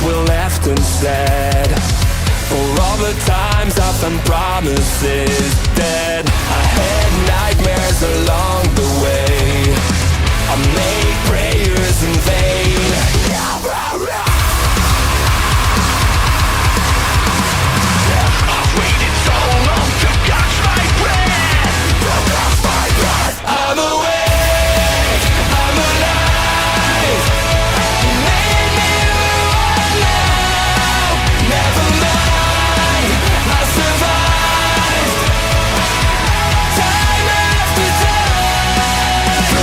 were left unsaid. For all the times I found promises dead. I had nightmares along the way. I made prayers in vain. I've waited so long to catch my breath. I'm awake, I'm alive. You made me who I am now. Never mind, I survived. Time after time.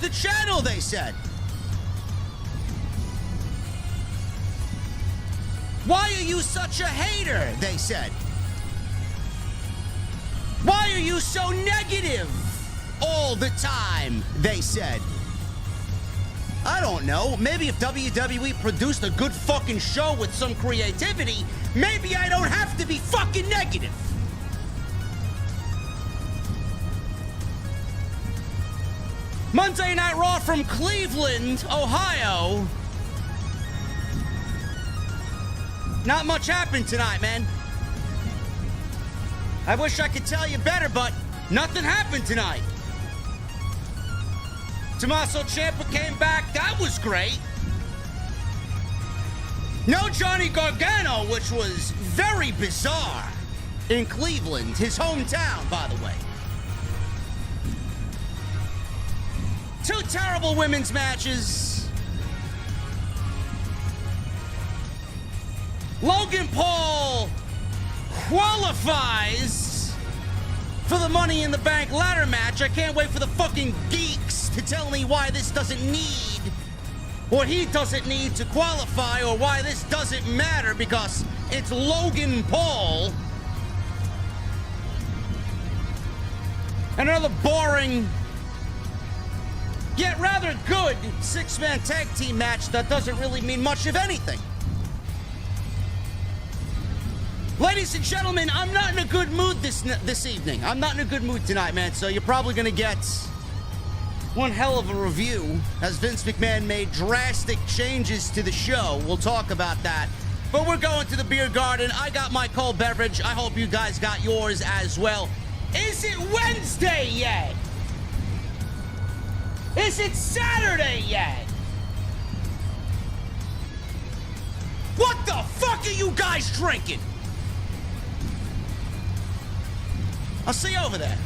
the channel, they said. Why are you such a hater, they said. Why are you so negative all the time, they said. I don't know. Maybe if WWE produced a good fucking show with some creativity, maybe I don't have to be fucking negative. Monday Night Raw from Cleveland, Ohio. Not much happened tonight, man. I wish I could tell you better, but nothing happened tonight. Tommaso Ciampa came back. That was great. No Johnny Gargano, which was very bizarre in Cleveland, his hometown, by the way. Two terrible women's matches. Logan Paul qualifies for the Money in the Bank ladder match. I can't wait for the fucking geeks to tell me why this doesn't need, or he doesn't need to qualify, or why this doesn't matter because it's Logan Paul. Another boring, yet rather good six-man tag team match that doesn't really mean much of anything. Ladies and gentlemen, I'm not in a good mood this evening. I'm not in a good mood tonight, man, so you're probably going to get one hell of a review as Vince McMahon made drastic changes to the show. We'll talk about that. But we're going to the beer garden. I got my cold beverage. I hope you guys got yours as well. Is it Wednesday yet? Is it Saturday yet? What the fuck are you guys drinking? I'll see you over there.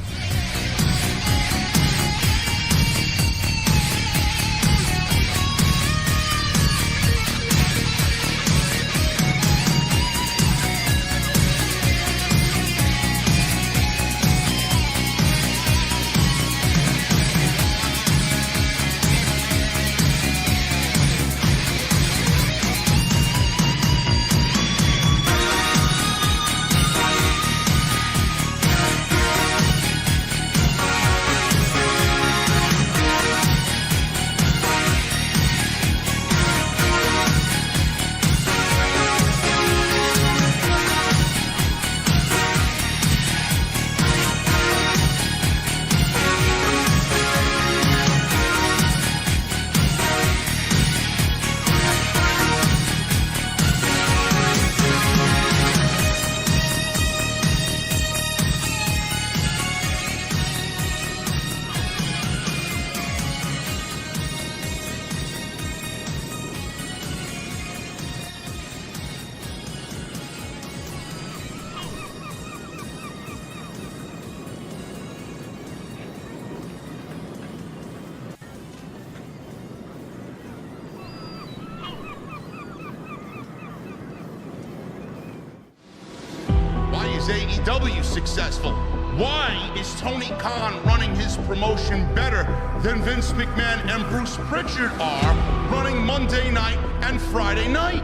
AEW successful? Why is Tony Khan running his promotion better than Vince McMahon and Bruce Pritchard are running Monday night and Friday night?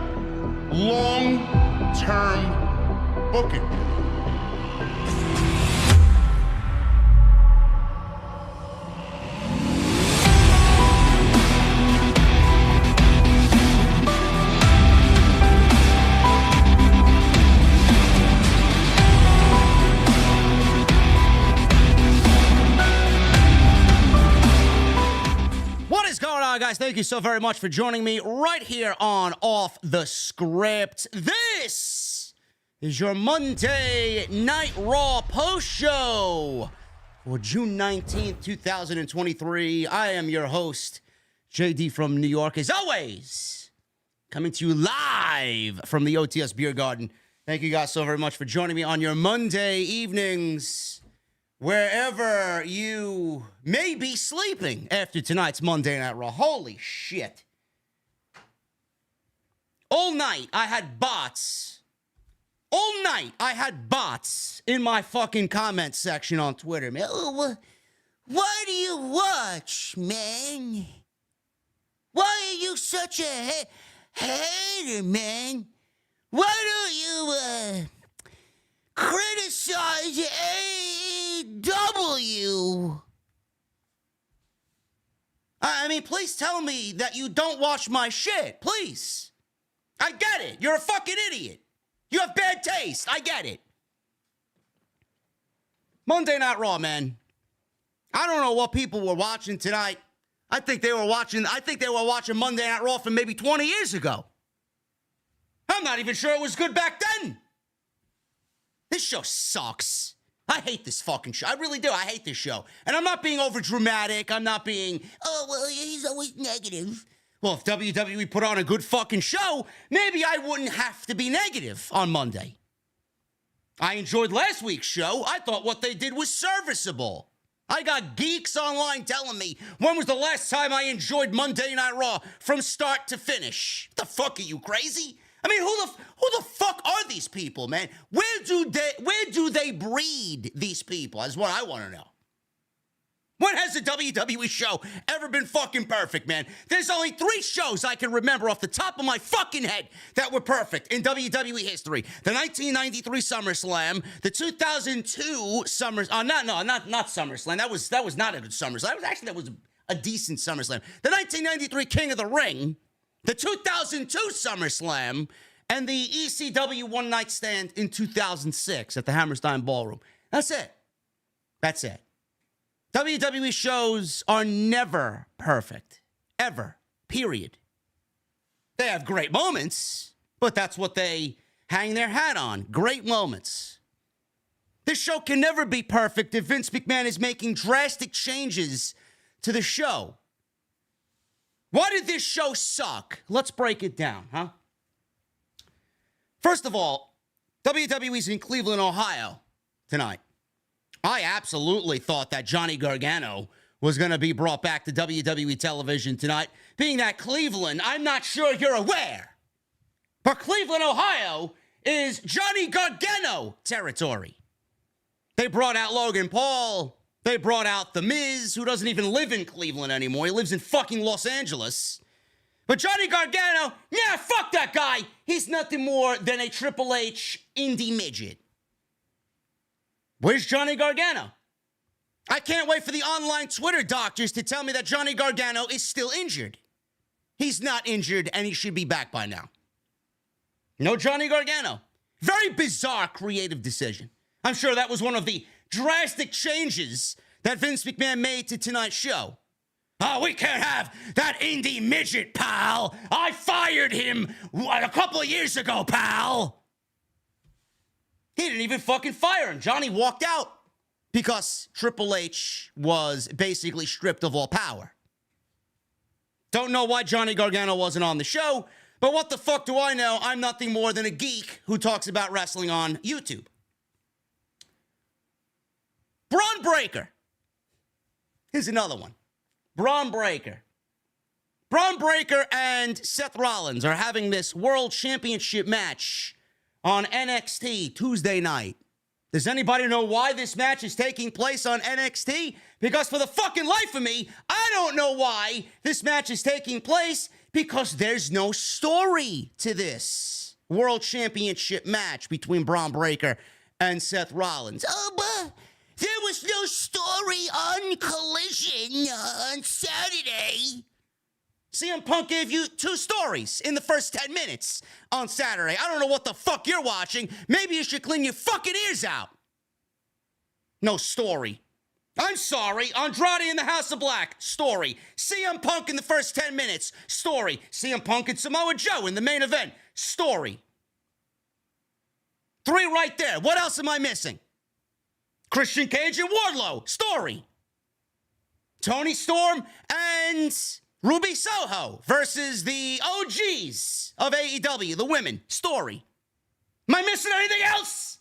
Long-term booking. Guys, thank you so very much for joining me right here on Off the Script. This is your Monday Night Raw post show for June 19th, 2023. I am your host, JD from New York, as always, coming to you live from the OTS Beer Garden. Thank you guys so very much for joining me on your Monday evenings, wherever you may be sleeping after tonight's Monday Night Raw. Holy shit. All night, I had bots. All night, I had bots in my fucking comment section on Twitter, man. Oh, Why do you watch, man? Why are you such a hater, man? Why don't you criticize AEW? I mean, please tell me that you don't watch my shit, please. I get it. You're a fucking idiot. You have bad taste. I get it. Monday Night Raw, man. I don't know what people were watching tonight. I think they were watching Monday Night Raw from maybe 20 years ago. I'm not even sure it was good back then. This show sucks. I hate this fucking show. I really do. I hate this show. And I'm not being over dramatic. I'm not being, oh, well, he's always negative. Well, if WWE put on a good fucking show, maybe I wouldn't have to be negative on Monday. I enjoyed last week's show. I thought what they did was serviceable. I got geeks online telling me, when was the last time I enjoyed Monday Night Raw from start to finish? What the fuck, are you crazy? I mean, who the fuck are these people, man? Where do they breed these people? That's what I want to know. When has a WWE show ever been fucking perfect, man? There's only 3 shows I can remember off the top of my fucking head that were perfect in WWE history. The 1993 SummerSlam, the 2002 SummerSlam, not SummerSlam. That was not a good SummerSlam. That was a decent SummerSlam. The 1993 King of the Ring, the 2002 SummerSlam, and the ECW One Night Stand in 2006 at the Hammerstein Ballroom. That's it. That's it. WWE shows are never perfect. Ever. Period. They have great moments, but that's what they hang their hat on. Great moments. This show can never be perfect if Vince McMahon is making drastic changes to the show. Why did this show suck? Let's break it down, huh? First of all, WWE's in Cleveland, Ohio tonight. I absolutely thought that Johnny Gargano was going to be brought back to WWE television tonight. Being that Cleveland, I'm not sure you're aware, but Cleveland, Ohio is Johnny Gargano territory. They brought out Logan Paul. They brought out The Miz, who doesn't even live in Cleveland anymore. He lives in fucking Los Angeles. But Johnny Gargano, yeah, fuck that guy. He's nothing more than a Triple H indie midget. Where's Johnny Gargano? I can't wait for the online Twitter doctors to tell me that Johnny Gargano is still injured. He's not injured, and he should be back by now. No Johnny Gargano. Very bizarre creative decision. I'm sure that was one of the drastic changes that Vince McMahon made to tonight's show. Oh, we can't have that indie midget, pal. I fired him a couple of years ago, pal. He didn't even fucking fire him. Johnny walked out because Triple H was basically stripped of all power. Don't know why Johnny Gargano wasn't on the show, but what the fuck do I know? I'm nothing more than a geek who talks about wrestling on YouTube. Bron Breakker. Here's another one. Bron Breakker. Bron Breakker and Seth Rollins are having this World Championship match on NXT Tuesday night. Does anybody know why this match is taking place on NXT? Because for the fucking life of me, I don't know why this match is taking place, because there's no story to this World Championship match between Bron Breakker and Seth Rollins. Oh, but there was no story on Collision on Saturday. CM Punk gave you 2 stories in the first 10 minutes on Saturday. I don't know what the fuck you're watching. Maybe you should clean your fucking ears out. No story. I'm sorry. Andrade in the House of Black. Story. CM Punk in the first 10 minutes. Story. CM Punk and Samoa Joe in the main event. Story. 3 right there. What else am I missing? Christian Cage and Wardlow. Story. Tony Storm and Ruby Soho versus the OGs of AEW, the women. Story. Am I missing anything else?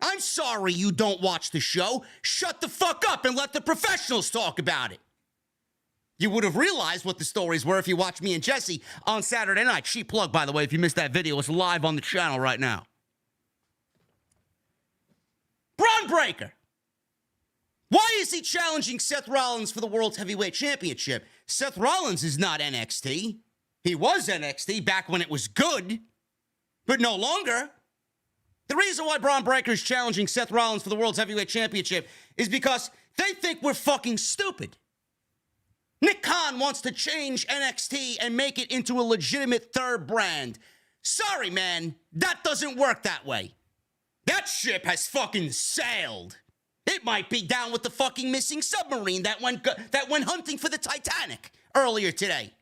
I'm sorry you don't watch the show. Shut the fuck up and let the professionals talk about it. You would have realized what the stories were if you watched me and Jesse on Saturday night. Cheap plug, by the way, if you missed that video. It's live on the channel right now. Bron Breakker. Why is he challenging Seth Rollins for the World Heavyweight Championship? Seth Rollins is not NXT. He was NXT back when it was good, but no longer. The reason why Bron Breakker is challenging Seth Rollins for the World Heavyweight Championship is because they think we're fucking stupid. Nick Khan wants to change NXT and make it into a legitimate third brand. Sorry, man, that doesn't work that way. That ship has fucking sailed. It might be down with the fucking missing submarine that went hunting for the Titanic earlier today.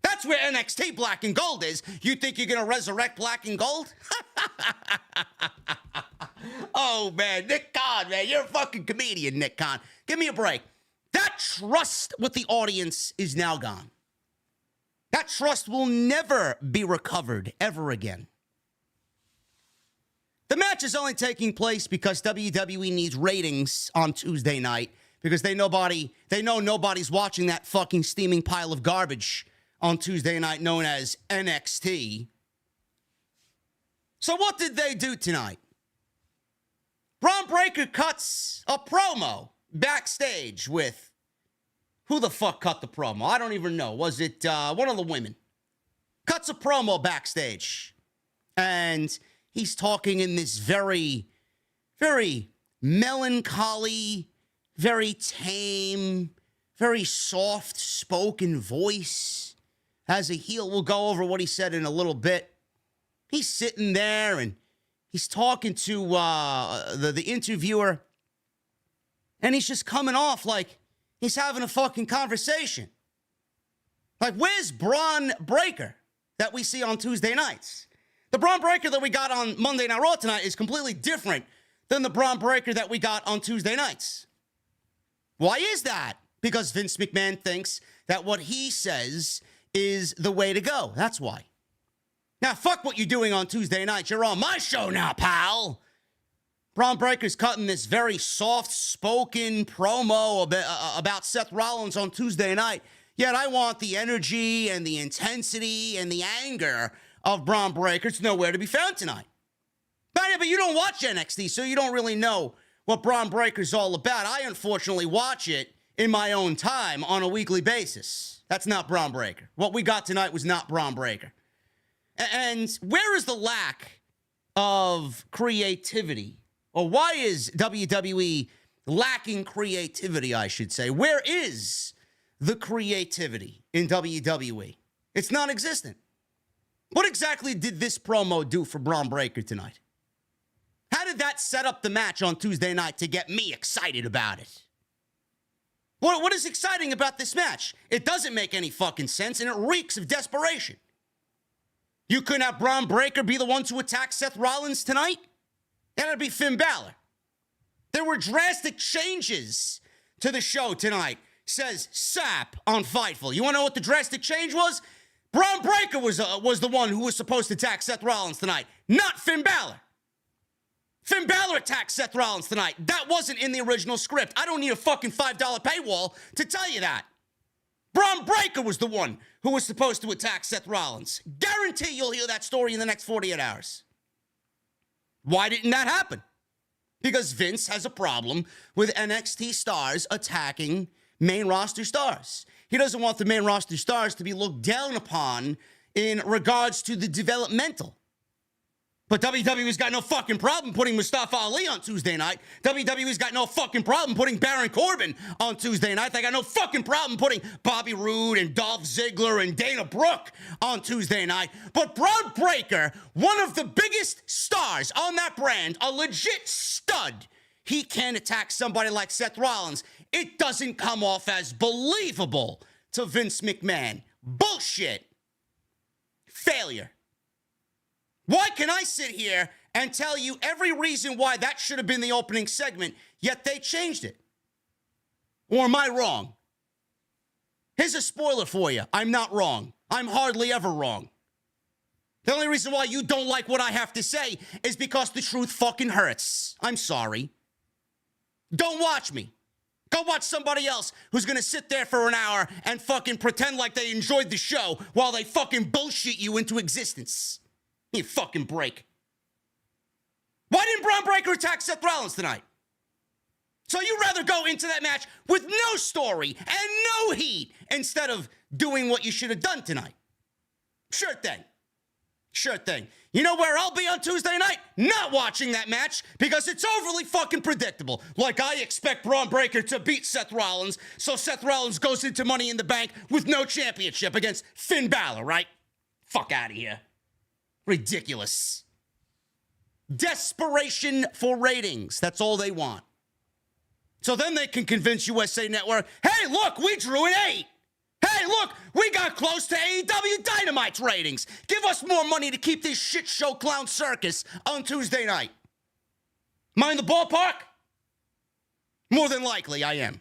That's where NXT Black and Gold is. You think you're going to resurrect Black and Gold? Oh, man, Nick Khan, man, you're a fucking comedian, Nick Khan. Give me a break. That trust with the audience is now gone. That trust will never be recovered ever again. The match is only taking place because WWE needs ratings on Tuesday night because they know nobody's watching that fucking steaming pile of garbage on Tuesday night known as NXT. So what did they do tonight? Bron Breakker cuts a promo backstage with... Who the fuck cut the promo? I don't even know. Was it one of the women? Cuts a promo backstage. And he's talking in this very, very melancholy, very tame, very soft-spoken voice. As a heel, we'll go over what he said in a little bit. He's sitting there and he's talking to the interviewer. And he's just coming off like he's having a fucking conversation. Like, where's Bron Breakker that we see on Tuesday nights? The Bron Breakker that we got on Monday Night Raw tonight is completely different than the Bron Breakker that we got on Tuesday nights. Why is that? Because Vince McMahon thinks that what he says is the way to go. That's why. Now, fuck what you're doing on Tuesday nights. You're on my show now, pal. Bron Breakker's cutting this very soft-spoken promo about Seth Rollins on Tuesday night. Yet I want the energy and the intensity and the anger of Bron Breakker. It's nowhere to be found tonight. But you don't watch NXT, so you don't really know what Bron Breakker's all about. I unfortunately watch it in my own time on a weekly basis. That's not Bron Breakker. What we got tonight was not Bron Breakker. And where is the lack of creativity? Or why is WWE lacking creativity, I should say? Where is the creativity in WWE? It's non-existent. What exactly did this promo do for Bron Breakker tonight? How did that set up the match on Tuesday night to get me excited about it? What is exciting about this match? It doesn't make any fucking sense, and it reeks of desperation. You couldn't have Bron Breakker be the one to attack Seth Rollins tonight? That'd be Finn Balor. There were drastic changes to the show tonight, says Sap on Fightful. You want to know what the drastic change was? Bron Breakker was the one who was supposed to attack Seth Rollins tonight, not Finn Balor. Finn Balor attacked Seth Rollins tonight. That wasn't in the original script. I don't need a fucking $5 paywall to tell you that. Bron Breakker was the one who was supposed to attack Seth Rollins. Guarantee you'll hear that story in the next 48 hours. Why didn't that happen? Because Vince has a problem with NXT stars attacking main roster stars. He doesn't want the main roster stars to be looked down upon in regards to the developmental. But WWE's got no fucking problem putting Mustafa Ali on Tuesday night. WWE's got no fucking problem putting Baron Corbin on Tuesday night. They got no fucking problem putting Bobby Roode and Dolph Ziggler and Dana Brooke on Tuesday night. But Bron Breakker, one of the biggest stars on that brand, a legit stud, he can't attack somebody like Seth Rollins. It doesn't come off as believable to Vince McMahon. Bullshit. Failure. Why can I sit here and tell you every reason why that should have been the opening segment, yet they changed it? Or am I wrong? Here's a spoiler for you. I'm not wrong. I'm hardly ever wrong. The only reason why you don't like what I have to say is because the truth fucking hurts. I'm sorry. Don't watch me. Go watch somebody else who's gonna sit there for an hour and fucking pretend like they enjoyed the show while they fucking bullshit you into existence. You fucking break. Why didn't Bron Breakker attack Seth Rollins tonight? So you'd rather go into that match with no story and no heat instead of doing what you should have done tonight. Sure thing. Sure thing. You know where I'll be on Tuesday night? Not watching that match because it's overly fucking predictable. Like I expect Bron Breakker to beat Seth Rollins, so Seth Rollins goes into Money in the Bank with no championship against Finn Balor, right? Fuck out of here. Ridiculous. Desperation for ratings. That's all they want. So then they can convince USA Network, hey, look, we drew an 8. Hey, look, we got close to AEW Dynamite's ratings. Give us more money to keep this shit show clown circus on Tuesday night. Am I in the ballpark? More than likely, I am.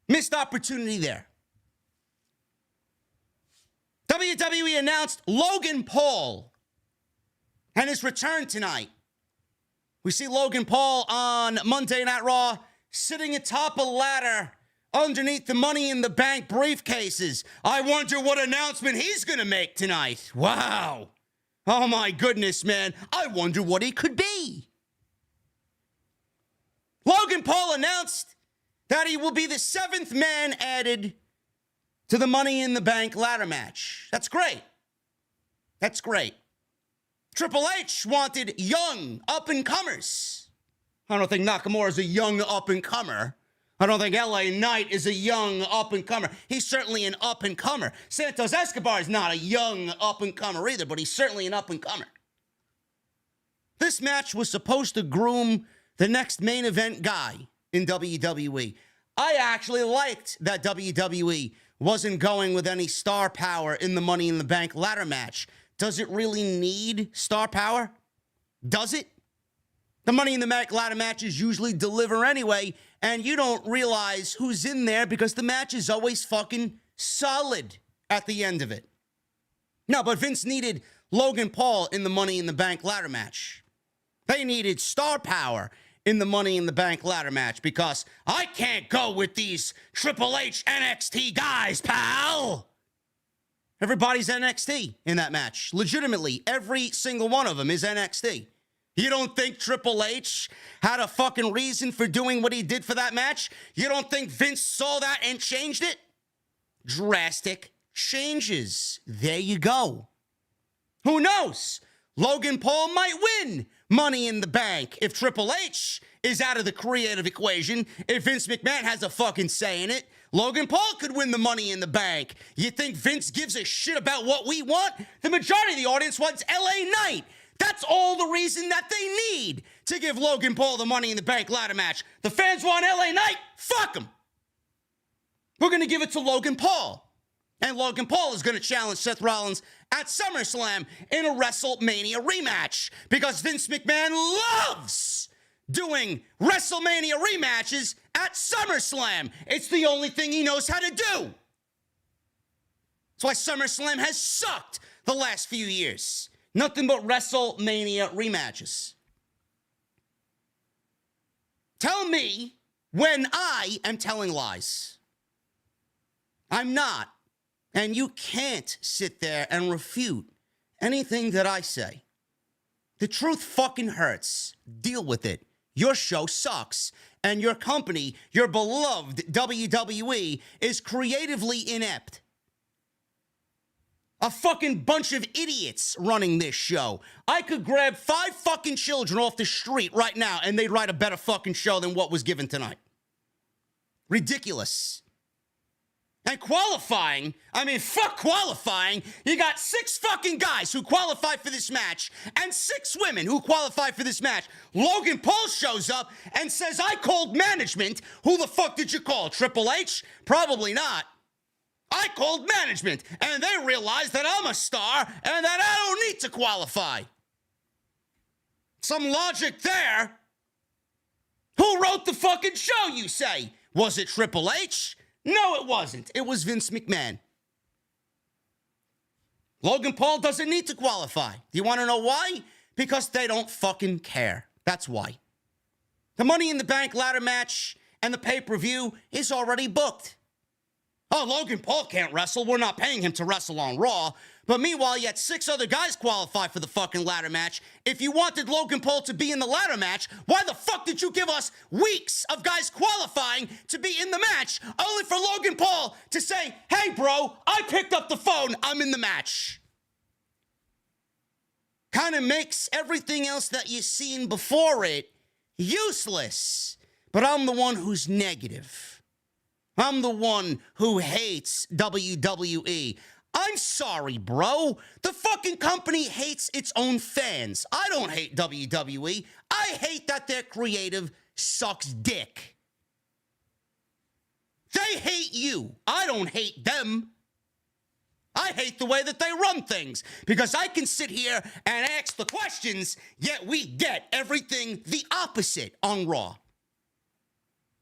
Missed opportunity there. WWE announced Logan Paul and his return tonight. We see Logan Paul on Monday Night Raw sitting atop a ladder underneath the Money in the Bank briefcases. I wonder what announcement he's going to make tonight. Wow. Oh my goodness, man. I wonder what he could be. Logan Paul announced that he will be the 7th man added to the Money in the Bank ladder match. That's great. That's great. Triple H wanted young up-and-comers. I don't think Nakamura's a young up-and-comer. I don't think LA Knight is a young up-and-comer. He's certainly an up-and-comer. Santos Escobar is not a young up-and-comer either, but he's certainly an up-and-comer. This match was supposed to groom the next main event guy in WWE. I actually liked that WWE wasn't going with any star power in the Money in the Bank ladder match. Does it really need star power? Does it? The Money in the Bank ladder matches usually deliver anyway, and you don't realize who's in there because the match is always fucking solid at the end of it. No, but Vince needed Logan Paul in the Money in the Bank ladder match. They needed star power in the Money in the Bank ladder match because I can't go with these Triple H NXT guys, pal. Everybody's NXT in that match. Legitimately, every single one of them is NXT. You don't think Triple H had a fucking reason for doing what he did for that match? You don't think Vince saw that and changed it? Drastic changes. There you go. Who knows? Logan Paul might win Money in the Bank if Triple H is out of the creative equation. If Vince McMahon has a fucking say in it, Logan Paul could win the Money in the Bank. You think Vince gives a shit about what we want? The majority of the audience wants LA Knight. That's all the reason that they need to give Logan Paul the Money in the Bank ladder match. The fans want LA Knight? Fuck them. We're going to give it to Logan Paul. And Logan Paul is going to challenge Seth Rollins at SummerSlam in a WrestleMania rematch because Vince McMahon loves doing WrestleMania rematches at SummerSlam. It's the only thing he knows how to do. That's why SummerSlam has sucked the last few years. Nothing but WrestleMania rematches. Tell me when I am telling lies. I'm not. And you can't sit there and refute anything that I say. The truth fucking hurts. Deal with it. Your show sucks. And your company, your beloved WWE, is creatively inept. A fucking bunch of idiots running this show. I could grab 5 fucking children off the street right now and they'd write a better fucking show than what was given tonight. Ridiculous. And qualifying, fuck qualifying. You got 6 fucking guys who qualified for this match and 6 women who qualified for this match. Logan Paul shows up and says, I called management. Who the fuck did you call? Triple H? Probably not. I called management, and they realized that I'm a star and that I don't need to qualify. Some logic there. Who wrote the fucking show, you say? Was it Triple H? No, it wasn't. It was Vince McMahon. Logan Paul doesn't need to qualify. Do you want to know why? Because they don't fucking care. That's why. The Money in the Bank ladder match and the pay-per-view is already booked. Oh, Logan Paul can't wrestle. We're not paying him to wrestle on Raw. But meanwhile, you had 6 other guys qualify for the fucking ladder match. If you wanted Logan Paul to be in the ladder match, why the fuck did you give us weeks of guys qualifying to be in the match, only for Logan Paul to say, hey, bro, I picked up the phone, I'm in the match? Kind of makes everything else that you've seen before it useless. But I'm the one who's negative. I'm the one who hates WWE. I'm sorry, bro. The fucking company hates its own fans. I don't hate WWE. I hate that their creative sucks dick. They hate you. I don't hate them. I hate the way that they run things because I can sit here and ask the questions, yet we get everything the opposite on Raw.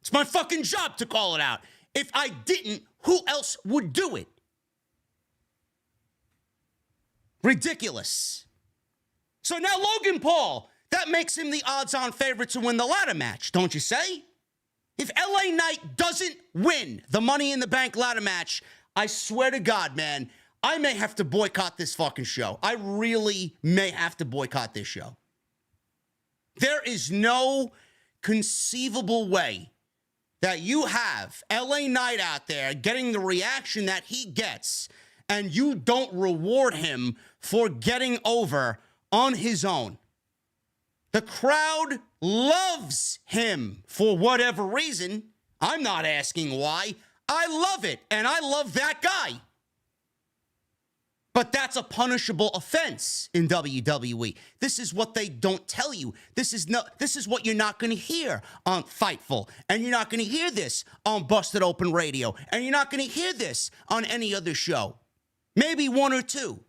It's my fucking job to call it out. If I didn't, who else would do it? Ridiculous. So now Logan Paul, that makes him the odds-on favorite to win the ladder match, don't you say? If LA Knight doesn't win the Money in the Bank ladder match, I swear to God, man, I may have to boycott this fucking show. I really may have to boycott this show. There is no conceivable way that you have LA Knight out there getting the reaction that he gets and you don't reward him for getting over on his own. The crowd loves him for whatever reason. I'm not asking why. I love it, and I love that guy. But that's a punishable offense in WWE. This is what they don't tell you. This is what you're not going to hear on Fightful. And you're not going to hear this on Busted Open Radio. And you're not going to hear this on any other show. Maybe one or two.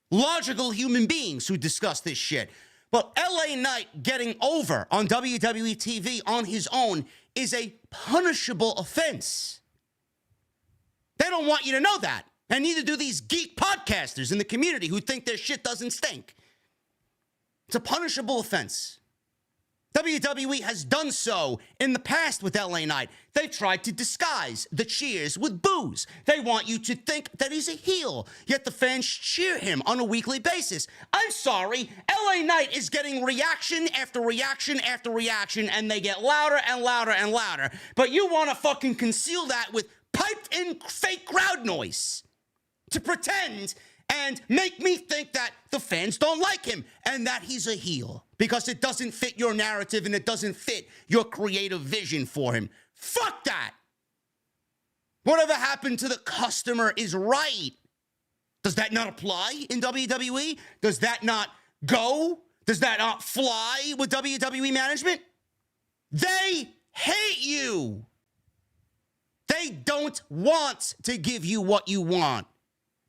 Logical human beings who discuss this shit. But LA Knight getting over on WWE TV on his own is a punishable offense. They don't want you to know that. And neither do these geek podcasters in the community who think their shit doesn't stink. It's a punishable offense. WWE has done so in the past with LA Knight. They've tried to disguise the cheers with boos. They want you to think that he's a heel, yet the fans cheer him on a weekly basis. I'm sorry, LA Knight is getting reaction after reaction after reaction, and they get louder and louder and louder. But you want to fucking conceal that with piped-in fake crowd noise to pretend and make me think that the fans don't like him and that he's a heel because it doesn't fit your narrative and it doesn't fit your creative vision for him. Fuck that. Whatever happened to the customer is right. Does that not apply in WWE? Does that not go? Does that not fly with WWE management? They hate you. They don't want to give you what you want.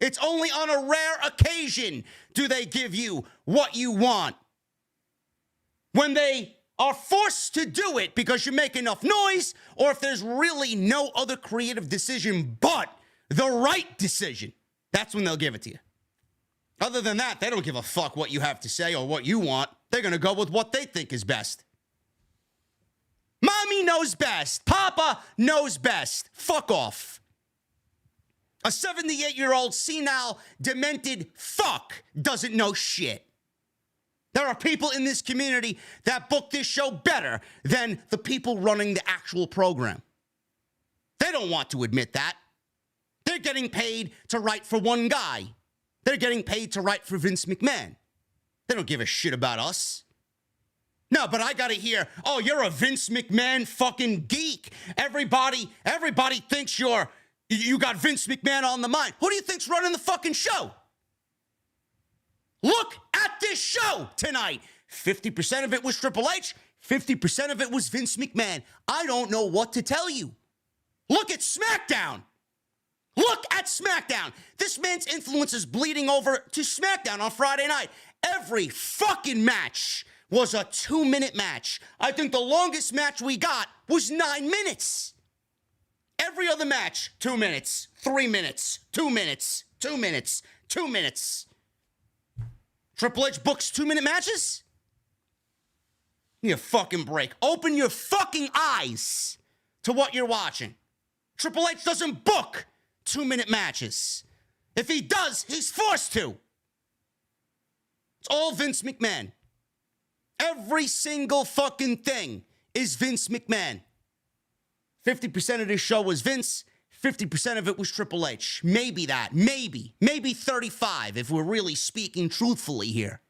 It's only on a rare occasion do they give you what you want. When they are forced to do it because you make enough noise, or if there's really no other creative decision but the right decision, that's when they'll give it to you. Other than that, they don't give a fuck what you have to say or what you want. They're going to go with what they think is best. Mommy knows best. Papa knows best. Fuck off. A 78-year-old senile, demented fuck doesn't know shit. There are people in this community that book this show better than the people running the actual program. They don't want to admit that. They're getting paid to write for one guy. They're getting paid to write for Vince McMahon. They don't give a shit about us. No, but I gotta hear, oh, you're a Vince McMahon fucking geek. Everybody thinks you got Vince McMahon on the mind. Who do you think's running the fucking show? Look at this show tonight. 50% of it was Triple H. 50% of it was Vince McMahon. I don't know what to tell you. Look at SmackDown. Look at SmackDown. This man's influence is bleeding over to SmackDown on Friday night. Every fucking match was a 2-minute match. I think the longest match we got was 9 minutes. Every other match, 2 minutes, 3 minutes, 2 minutes, 2 minutes, 2 minutes. Triple H books 2-minute matches? Give me a fucking break. Open your fucking eyes to what you're watching. Triple H doesn't book 2-minute matches. If he does, he's forced to. It's all Vince McMahon. Every single fucking thing is Vince McMahon. 50% of this show was Vince. 50% of it was Triple H. Maybe that. Maybe 35 if we're really speaking truthfully here.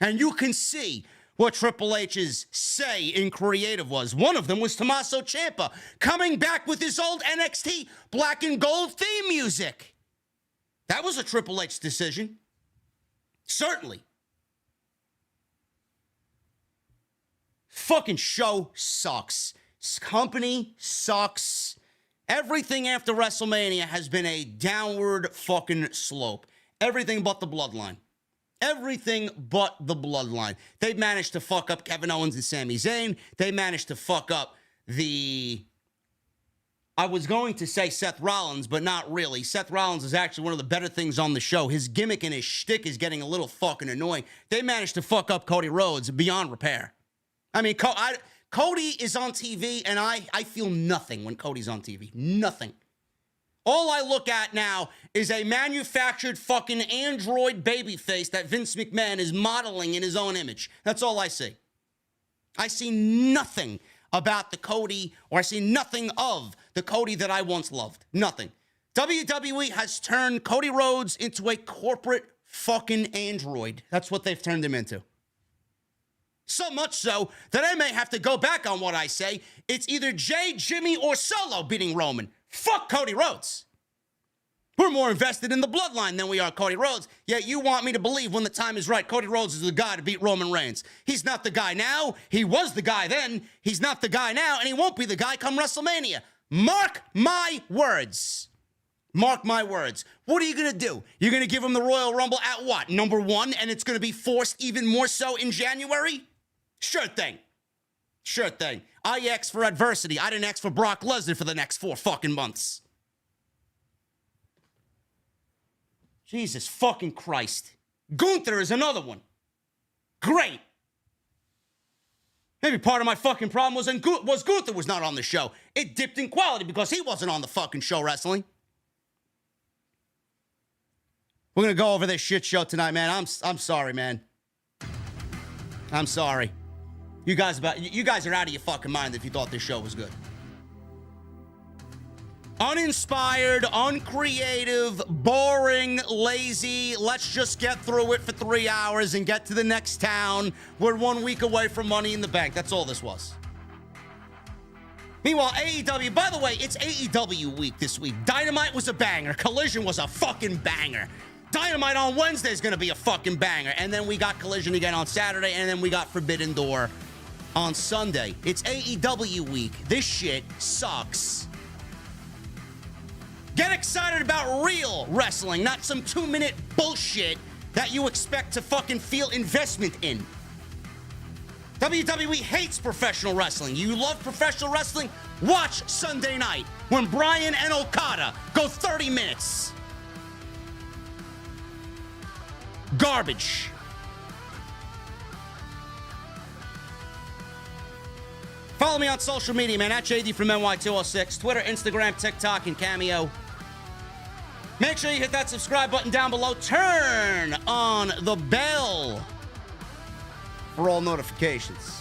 And you can see what Triple H's say in creative was. One of them was Tommaso Ciampa coming back with his old NXT black and gold theme music. That was a Triple H decision. Certainly. Fucking show sucks. Company sucks. Everything after WrestleMania has been a downward fucking slope. Everything but the bloodline. Everything but the bloodline. They managed to fuck up Kevin Owens and Sami Zayn. They managed to fuck up I was going to say Seth Rollins, but not really. Seth Rollins is actually one of the better things on the show. His gimmick and his shtick is getting a little fucking annoying. They managed to fuck up Cody Rhodes beyond repair. I mean, Cody is on TV, and I feel nothing when Cody's on TV. Nothing. All I look at now is a manufactured fucking android babyface that Vince McMahon is modeling in his own image. That's all I see. I see nothing about the Cody, or I see nothing of the Cody that I once loved. Nothing. WWE has turned Cody Rhodes into a corporate fucking android. That's what they've turned him into. So much so that I may have to go back on what I say. It's either Jay, Jimmy, or Solo beating Roman. Fuck Cody Rhodes. We're more invested in the bloodline than we are Cody Rhodes. Yet you want me to believe when the time is right, Cody Rhodes is the guy to beat Roman Reigns. He's not the guy now. He was the guy then. He's not the guy now, and he won't be the guy come WrestleMania. Mark my words. Mark my words. What are you going to do? You're going to give him the Royal Rumble at what? Number 1, and it's going to be forced even more so in January? Sure thing. Sure thing. I asked for adversity. I didn't ask for Brock Lesnar for the next 4 fucking months. Jesus fucking Christ. Gunther is another one. Great. Maybe part of my fucking problem was Gunther was not on the show. It dipped in quality because he wasn't on the fucking show wrestling. We're going to go over this shit show tonight, man. I'm sorry, man. I'm sorry. You guys are out of your fucking mind if you thought this show was good. Uninspired, uncreative, boring, lazy. Let's just get through it for 3 hours and get to the next town. We're 1 week away from Money in the Bank. That's all this was. Meanwhile, AEW, by the way, it's AEW week this week. Dynamite was a banger. Collision was a fucking banger. Dynamite on Wednesday is going to be a fucking banger. And then we got Collision again on Saturday, and then we got Forbidden Door on Sunday. It's AEW week. This shit sucks. Get excited about real wrestling, not some 2-minute bullshit that you expect to fucking feel investment in. WWE hates professional wrestling. You love professional wrestling? Watch Sunday night when Bryan and Okada go 30 minutes. Garbage. Follow me on social media, man, at JDfromNY206, Twitter, Instagram, TikTok, and Cameo. Make sure you hit that subscribe button down below. Turn on the bell for all notifications.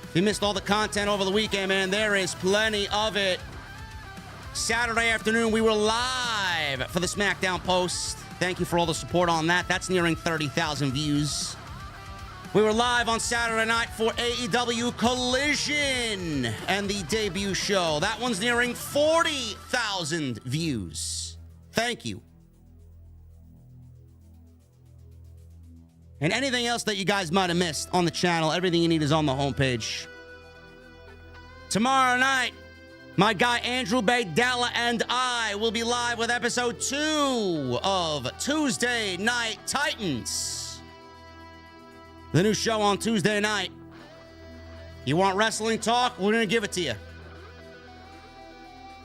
If you missed all the content over the weekend, man, there is plenty of it. Saturday afternoon, we were live for the SmackDown post. Thank you for all the support on that. That's nearing 30,000 views. We were live on Saturday night for AEW Collision and the debut show. That one's nearing 40,000 views. Thank you. And anything else that you guys might have missed on the channel, everything you need is on the homepage. Tomorrow night, my guy Andrew Baydala and I will be live with episode 2 of Tuesday Night Titans. The new show on Tuesday night. You want wrestling talk? We're going to give it to you.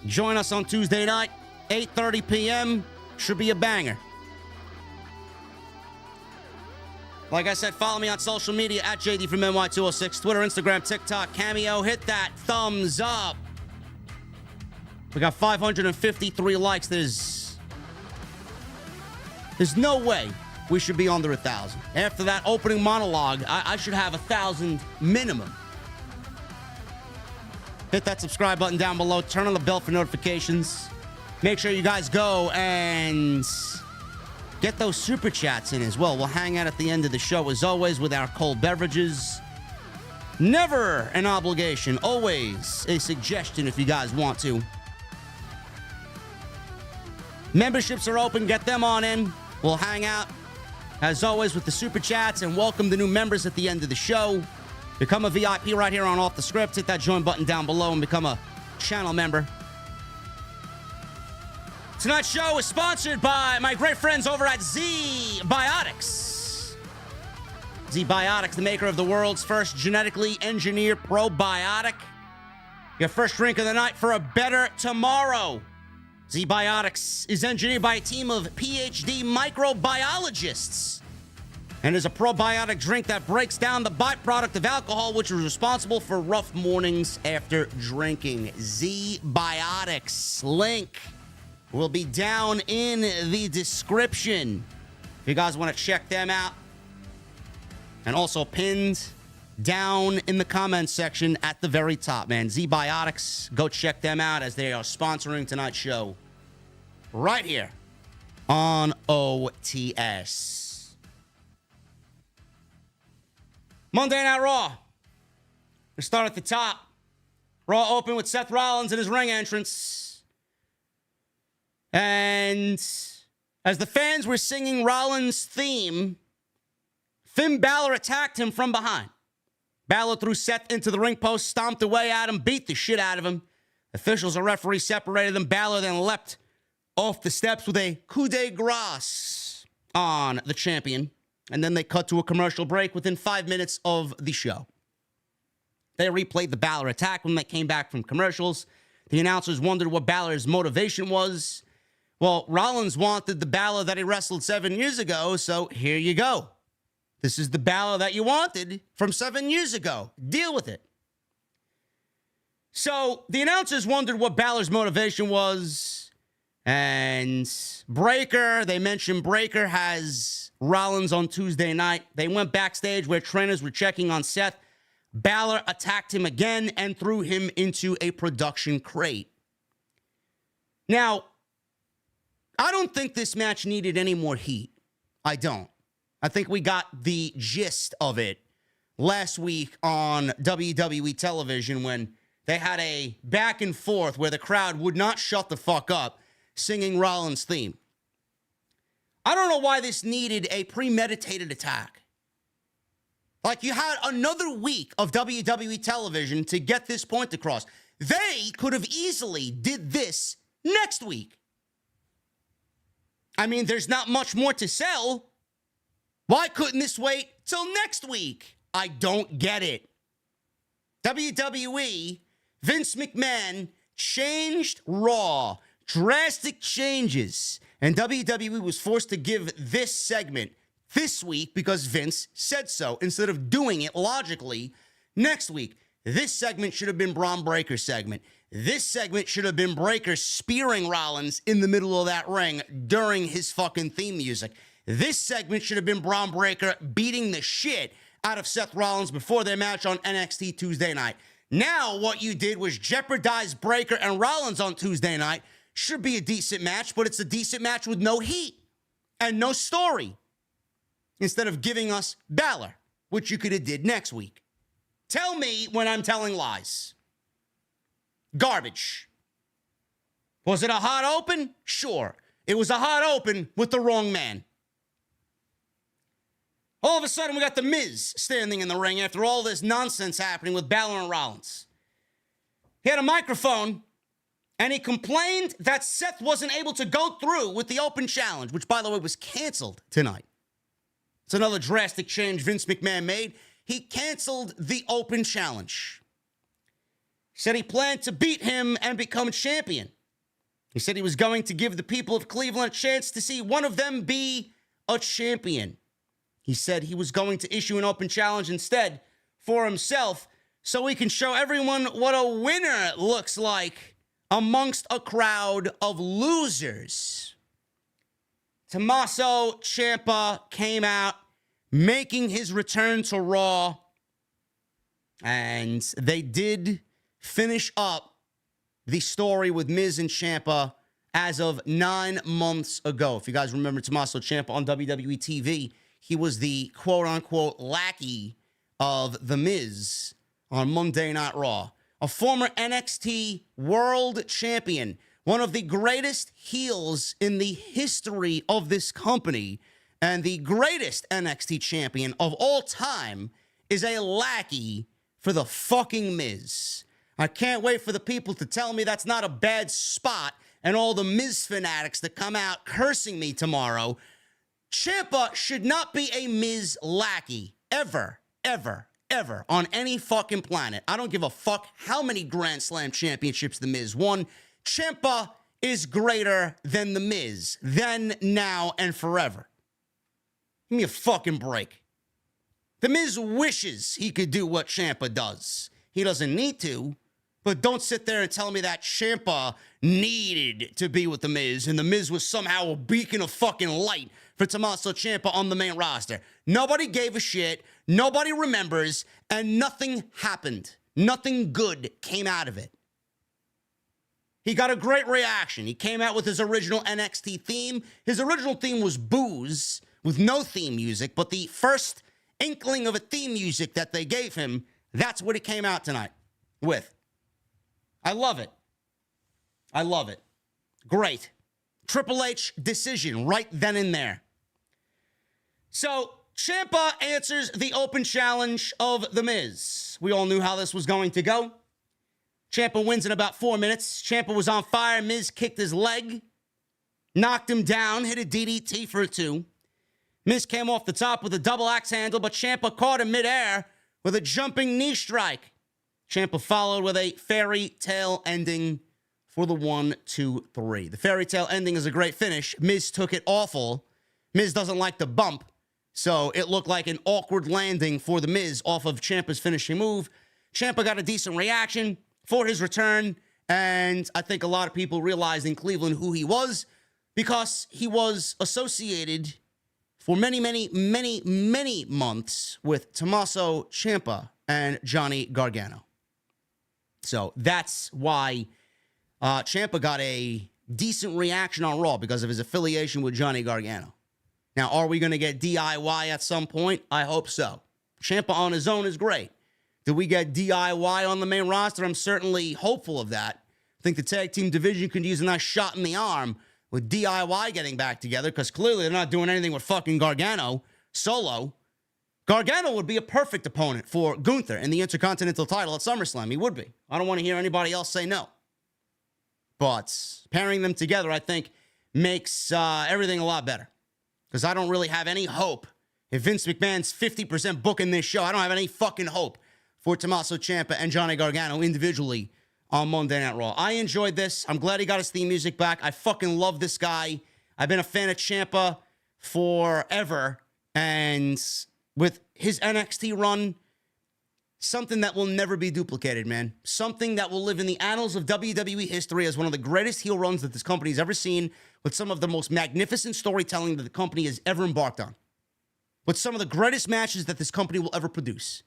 Join us on Tuesday night, 8:30 p.m. Should be a banger. Like I said, follow me on social media at JDfromNY206, Twitter, Instagram, TikTok, Cameo. Hit that thumbs up. We got 553 likes. There's no way we should be under 1,000. After that opening monologue, I should have 1,000 minimum. Hit that subscribe button down below. Turn on the bell for notifications. Make sure you guys go and get those super chats in as well. We'll hang out at the end of the show, as always, with our cold beverages. Never an obligation. Always a suggestion if you guys want to. Memberships are open. Get them on in. We'll hang out, as always, with the super chats and welcome the new members at the end of the show. Become a VIP right here on Off the Script. Hit that join button down below and become a channel member. Tonight's show is sponsored by my great friends over at Z-Biotics. Z-Biotics, the maker of the world's first genetically engineered probiotic. Your first drink of the night for a better tomorrow. Z-Biotics is engineered by a team of PhD microbiologists and is a probiotic drink that breaks down the byproduct of alcohol, which is responsible for rough mornings after drinking. Z-Biotics link will be down in the description if you guys want to check them out. And also pinned down in the comments section at the very top, man. Z-Biotics, go check them out as they are sponsoring tonight's show right here on OTS. Monday Night Raw. We start at the top. Raw open with Seth Rollins in his ring entrance. And as the fans were singing Rollins' theme, Finn Balor attacked him from behind. Balor threw Seth into the ring post, stomped away at him, beat the shit out of him. Officials and referees separated them. Balor then leapt off the steps with a coup de grace on the champion. And then they cut to a commercial break within 5 minutes of the show. They replayed the Balor attack when they came back from commercials. The announcers wondered what Balor's motivation was. Well, Rollins wanted the Balor that he wrestled 7 years ago, so here you go. This is the Balor that you wanted from 7 years ago. Deal with it. So the announcers wondered what Balor's motivation was. And Breakker, they mentioned Breakker has Rollins on Tuesday night. They went backstage where trainers were checking on Seth. Balor attacked him again and threw him into a production crate. Now, I don't think this match needed any more heat. I don't. I think we got the gist of it last week on WWE television when they had a back and forth where the crowd would not shut the fuck up singing Rollins' theme. I don't know why this needed a premeditated attack. Like, you had another week of WWE television to get this point across. They could have easily did this next week. I mean, there's not much more to sell. Why couldn't this wait till next week? I don't get it. WWE, Vince McMahon changed Raw. Drastic changes. And WWE was forced to give this segment this week because Vince said so, instead of doing it logically next week. This segment should have been Bron Breakker's segment. This segment should have been Breakker spearing Rollins in the middle of that ring during his fucking theme music. This segment should have been Bron Breakker beating the shit out of Seth Rollins before their match on NXT Tuesday night. Now, what you did was jeopardize Breakker and Rollins on Tuesday night. Should be a decent match, but it's a decent match with no heat and no story. Instead of giving us Balor, which you could have did next week. Tell me when I'm telling lies. Garbage. Was it a hot open? Sure. It was a hot open with the wrong man. All of a sudden, we got The Miz standing in the ring after all this nonsense happening with Balor and Rollins. He had a microphone, and he complained that Seth wasn't able to go through with the open challenge, which, by the way, was canceled tonight. It's another drastic change Vince McMahon made. He canceled the open challenge. He said he planned to beat him and become champion. He said he was going to give the people of Cleveland a chance to see one of them be a champion. He said he was going to issue an open challenge instead for himself so he can show everyone what a winner looks like amongst a crowd of losers. Tommaso Ciampa came out making his return to Raw, and they did finish up the story with Miz and Ciampa as of 9 months ago. If you guys remember Tommaso Ciampa on WWE TV, he was the quote-unquote lackey of The Miz on Monday Night Raw. A former NXT World Champion, one of the greatest heels in the history of this company, and the greatest NXT champion of all time, is a lackey for the fucking Miz. I can't wait for the people to tell me that's not a bad spot and all the Miz fanatics that come out cursing me tomorrow. Ciampa should not be a Miz lackey ever, ever, ever on any fucking planet. I don't give a fuck how many Grand Slam championships the Miz won. Ciampa is greater than the Miz, then, now, and forever. Give me a fucking break. The Miz wishes he could do what Ciampa does. He doesn't need to, but don't sit there and tell me that Ciampa needed to be with the Miz and the Miz was somehow a beacon of fucking light for Tommaso Ciampa on the main roster. Nobody gave a shit, nobody remembers, and nothing happened. Nothing good came out of it. He got a great reaction. He came out with his original NXT theme. His original theme was Booze with no theme music, but the first inkling of a theme music that they gave him, that's what he came out tonight with. I love it. I love it. Great. Triple H decision right then and there. So, Ciampa answers the open challenge of The Miz. We all knew how this was going to go. Ciampa wins in about 4 minutes. Ciampa was on fire. Miz kicked his leg, knocked him down, hit a DDT for a 2. Miz came off the top with a double axe handle, but Ciampa caught him midair with a jumping knee strike. Ciampa followed with a fairy tale ending for the 1, 2, 3. The fairy tale ending is a great finish. Miz took it awful. Miz doesn't like the bump, so it looked like an awkward landing for the Miz off of Ciampa's finishing move. Ciampa got a decent reaction for his return, and I think a lot of people realized in Cleveland who he was because he was associated for many, many, many, many months with Tommaso Ciampa and Johnny Gargano. So that's why Ciampa got a decent reaction on Raw, because of his affiliation with Johnny Gargano. Now, are we going to get DIY at some point? I hope so. Ciampa on his own is great. Do we get DIY on the main roster? I'm certainly hopeful of that. I think the tag team division could use a nice shot in the arm with DIY getting back together, because clearly they're not doing anything with fucking Gargano solo. Gargano would be a perfect opponent for Gunther in the Intercontinental title at SummerSlam. He would be. I don't want to hear anybody else say no. But pairing them together, I think, makes everything a lot better. Because I don't really have any hope. If Vince McMahon's 50% booking this show, I don't have any fucking hope for Tommaso Ciampa and Johnny Gargano individually on Monday Night Raw. I enjoyed this. I'm glad he got his theme music back. I fucking love this guy. I've been a fan of Ciampa forever. And with his NXT run, something that will never be duplicated, man. Something that will live in the annals of WWE history as one of the greatest heel runs that this company has ever seen, with some of the most magnificent storytelling that the company has ever embarked on, with some of the greatest matches that this company will ever produce.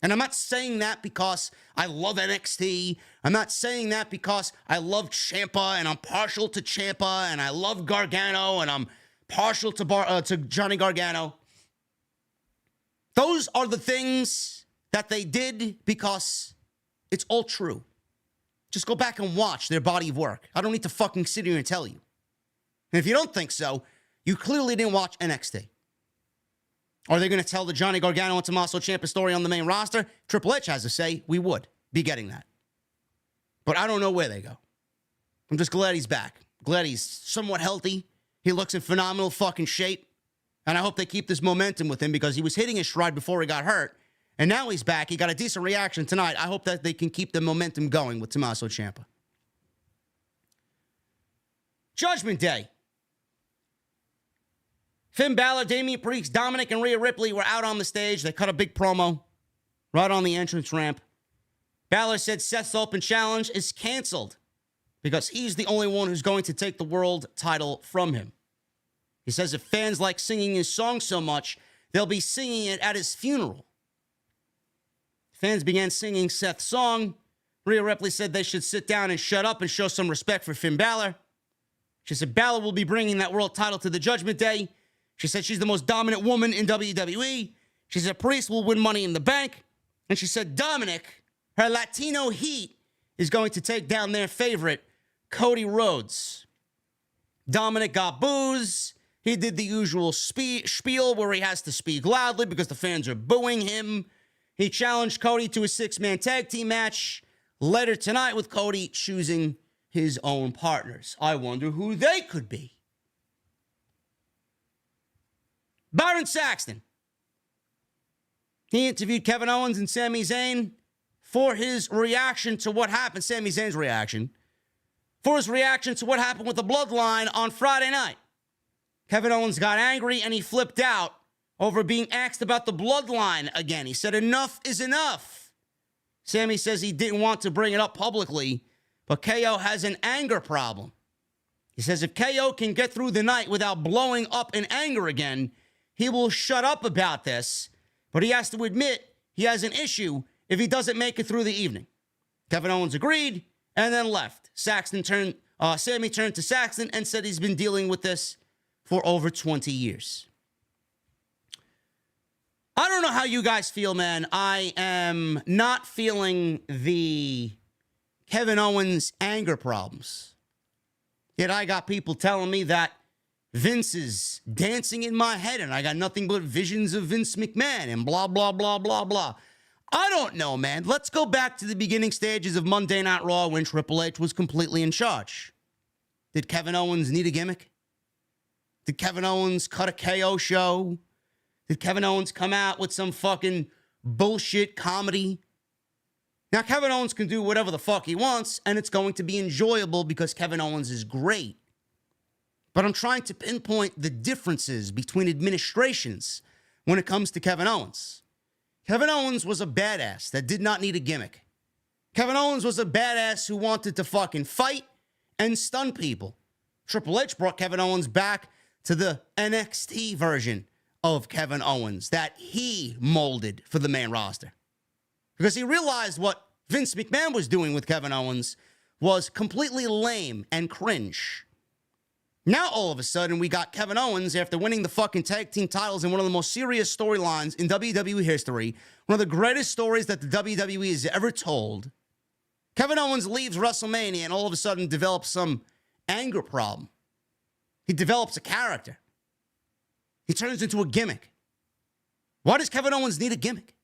And I'm not saying that because I love NXT. I'm not saying that because I love Ciampa and I'm partial to Ciampa and I love Gargano and I'm partial to Johnny Gargano. Those are the things that they did because it's all true. Just go back and watch their body of work. I don't need to fucking sit here and tell you. And if you don't think so, you clearly didn't watch NXT. Are they going to tell the Johnny Gargano and Tommaso Ciampa story on the main roster? Triple H has to say we would be getting that. But I don't know where they go. I'm just glad he's back. Glad he's somewhat healthy. He looks in phenomenal fucking shape. And I hope they keep this momentum with him, because he was hitting his stride before he got hurt. And now he's back. He got a decent reaction tonight. I hope that they can keep the momentum going with Tommaso Ciampa. Judgment Day. Finn Balor, Damian Priest, Dominic, and Rhea Ripley were out on the stage. They cut a big promo right on the entrance ramp. Balor said Seth's open challenge is canceled. because he's the only one who's going to take the world title from him. He says if fans like singing his song so much, they'll be singing it at his funeral. Fans began singing Seth's song. Rhea Ripley said they should sit down and shut up and show some respect for Finn Balor. She said Balor will be bringing that world title to the Judgment Day. She said she's the most dominant woman in WWE. She said Priest will win Money in the Bank. And she said Dominic, her Latino heat, is going to take down their favorite, Cody Rhodes. Dominic got boos. He did the usual spiel where he has to speak loudly because the fans are booing him. He challenged Cody to a 6-man tag team match later tonight with Cody choosing his own partners. I wonder who they could be. Byron Saxton. He interviewed Kevin Owens and Sami Zayn for his reaction to what happened. Sami Zayn's reaction. For his reaction to what happened with the Bloodline on Friday night. Kevin Owens got angry and he flipped out over being asked about the Bloodline again. He said, enough is enough. Sami says he didn't want to bring it up publicly, but KO has an anger problem. He says if KO can get through the night without blowing up in anger again, he will shut up about this, but he has to admit he has an issue if he doesn't make it through the evening. Kevin Owens agreed and then left. Sami turned to Saxton and said he's been dealing with this for over 20 years. I don't know how you guys feel, man. I am not feeling the Kevin Owens anger problems. Yet I got people telling me that Vince is dancing in my head and I got nothing but visions of Vince McMahon and blah, blah, blah, blah, blah. I don't know, man. Let's go back to the beginning stages of Monday Night Raw when Triple H was completely in charge. Did Kevin Owens need a gimmick? Did Kevin Owens cut a KO show? Did Kevin Owens come out with some fucking bullshit comedy? Now, Kevin Owens can do whatever the fuck he wants, and it's going to be enjoyable because Kevin Owens is great. But I'm trying to pinpoint the differences between administrations when it comes to Kevin Owens. Kevin Owens was a badass that did not need a gimmick. Kevin Owens was a badass who wanted to fucking fight and stun people. Triple H brought Kevin Owens back to the NXT version of Kevin Owens that he molded for the main roster. Because he realized what Vince McMahon was doing with Kevin Owens was completely lame and cringe. Now, all of a sudden, we got Kevin Owens, after winning the fucking tag team titles in one of the most serious storylines in WWE history, one of the greatest stories that the WWE has ever told. Kevin Owens leaves WrestleMania and all of a sudden develops some anger problem. He develops a character. He turns into a gimmick. Why does Kevin Owens need a gimmick?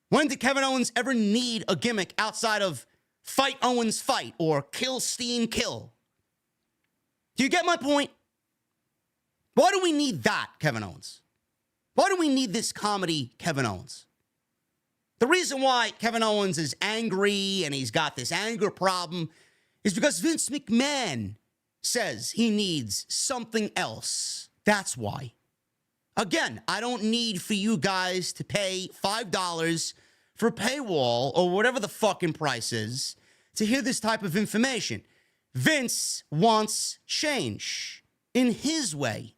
When did Kevin Owens ever need a gimmick outside of fight Owens fight or kill Steen kill? Do you get my point? Why do we need that, Kevin Owens? Why do we need this comedy, Kevin Owens? The reason why Kevin Owens is angry and he's got this anger problem is because Vince McMahon says he needs something else. That's why. Again, I don't need for you guys to pay $5 for paywall or whatever the fucking price is to hear this type of information. Vince wants change in his way.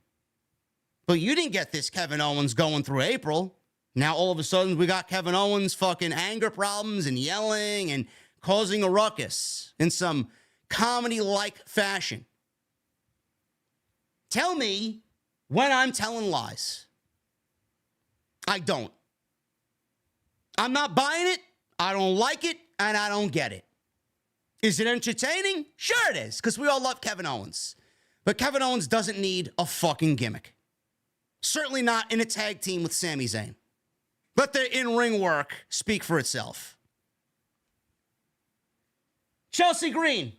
But you didn't get this Kevin Owens going through April. Now all of a sudden we got Kevin Owens fucking anger problems and yelling and causing a ruckus in some comedy-like fashion. Tell me when I'm telling lies. I don't. I'm not buying it, I don't like it, and I don't get it. Is it entertaining? Sure it is, because we all love Kevin Owens. But Kevin Owens doesn't need a fucking gimmick. Certainly not in a tag team with Sami Zayn. Let their in-ring work speak for itself. Chelsea Green.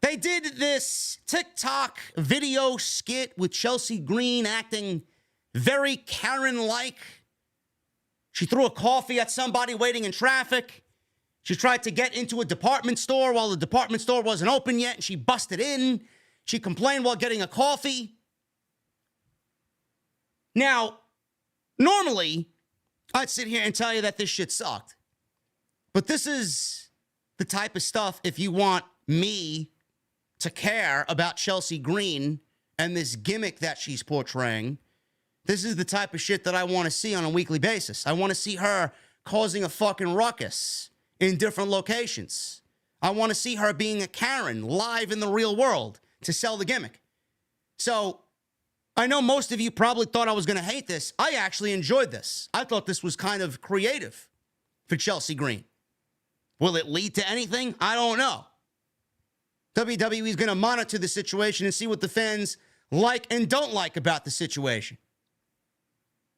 They did this TikTok video skit with Chelsea Green acting very Karen-like. She threw a coffee at somebody waiting in traffic. She tried to get into a department store while the department store wasn't open yet, and she busted in. She complained while getting a coffee. Now, normally, I'd sit here and tell you that this shit sucked. But this is the type of stuff, if you want me to care about Chelsea Green and this gimmick that she's portraying, this is the type of shit that I want to see on a weekly basis. I want to see her causing a fucking ruckus in different locations. I want to see her being a Karen live in the real world to sell the gimmick. So I know most of you probably thought I was going to hate this. I actually enjoyed this. I thought this was kind of creative for Chelsea Green. Will it lead to anything? I don't know. WWE is going to monitor the situation and see what the fans like and don't like about the situation.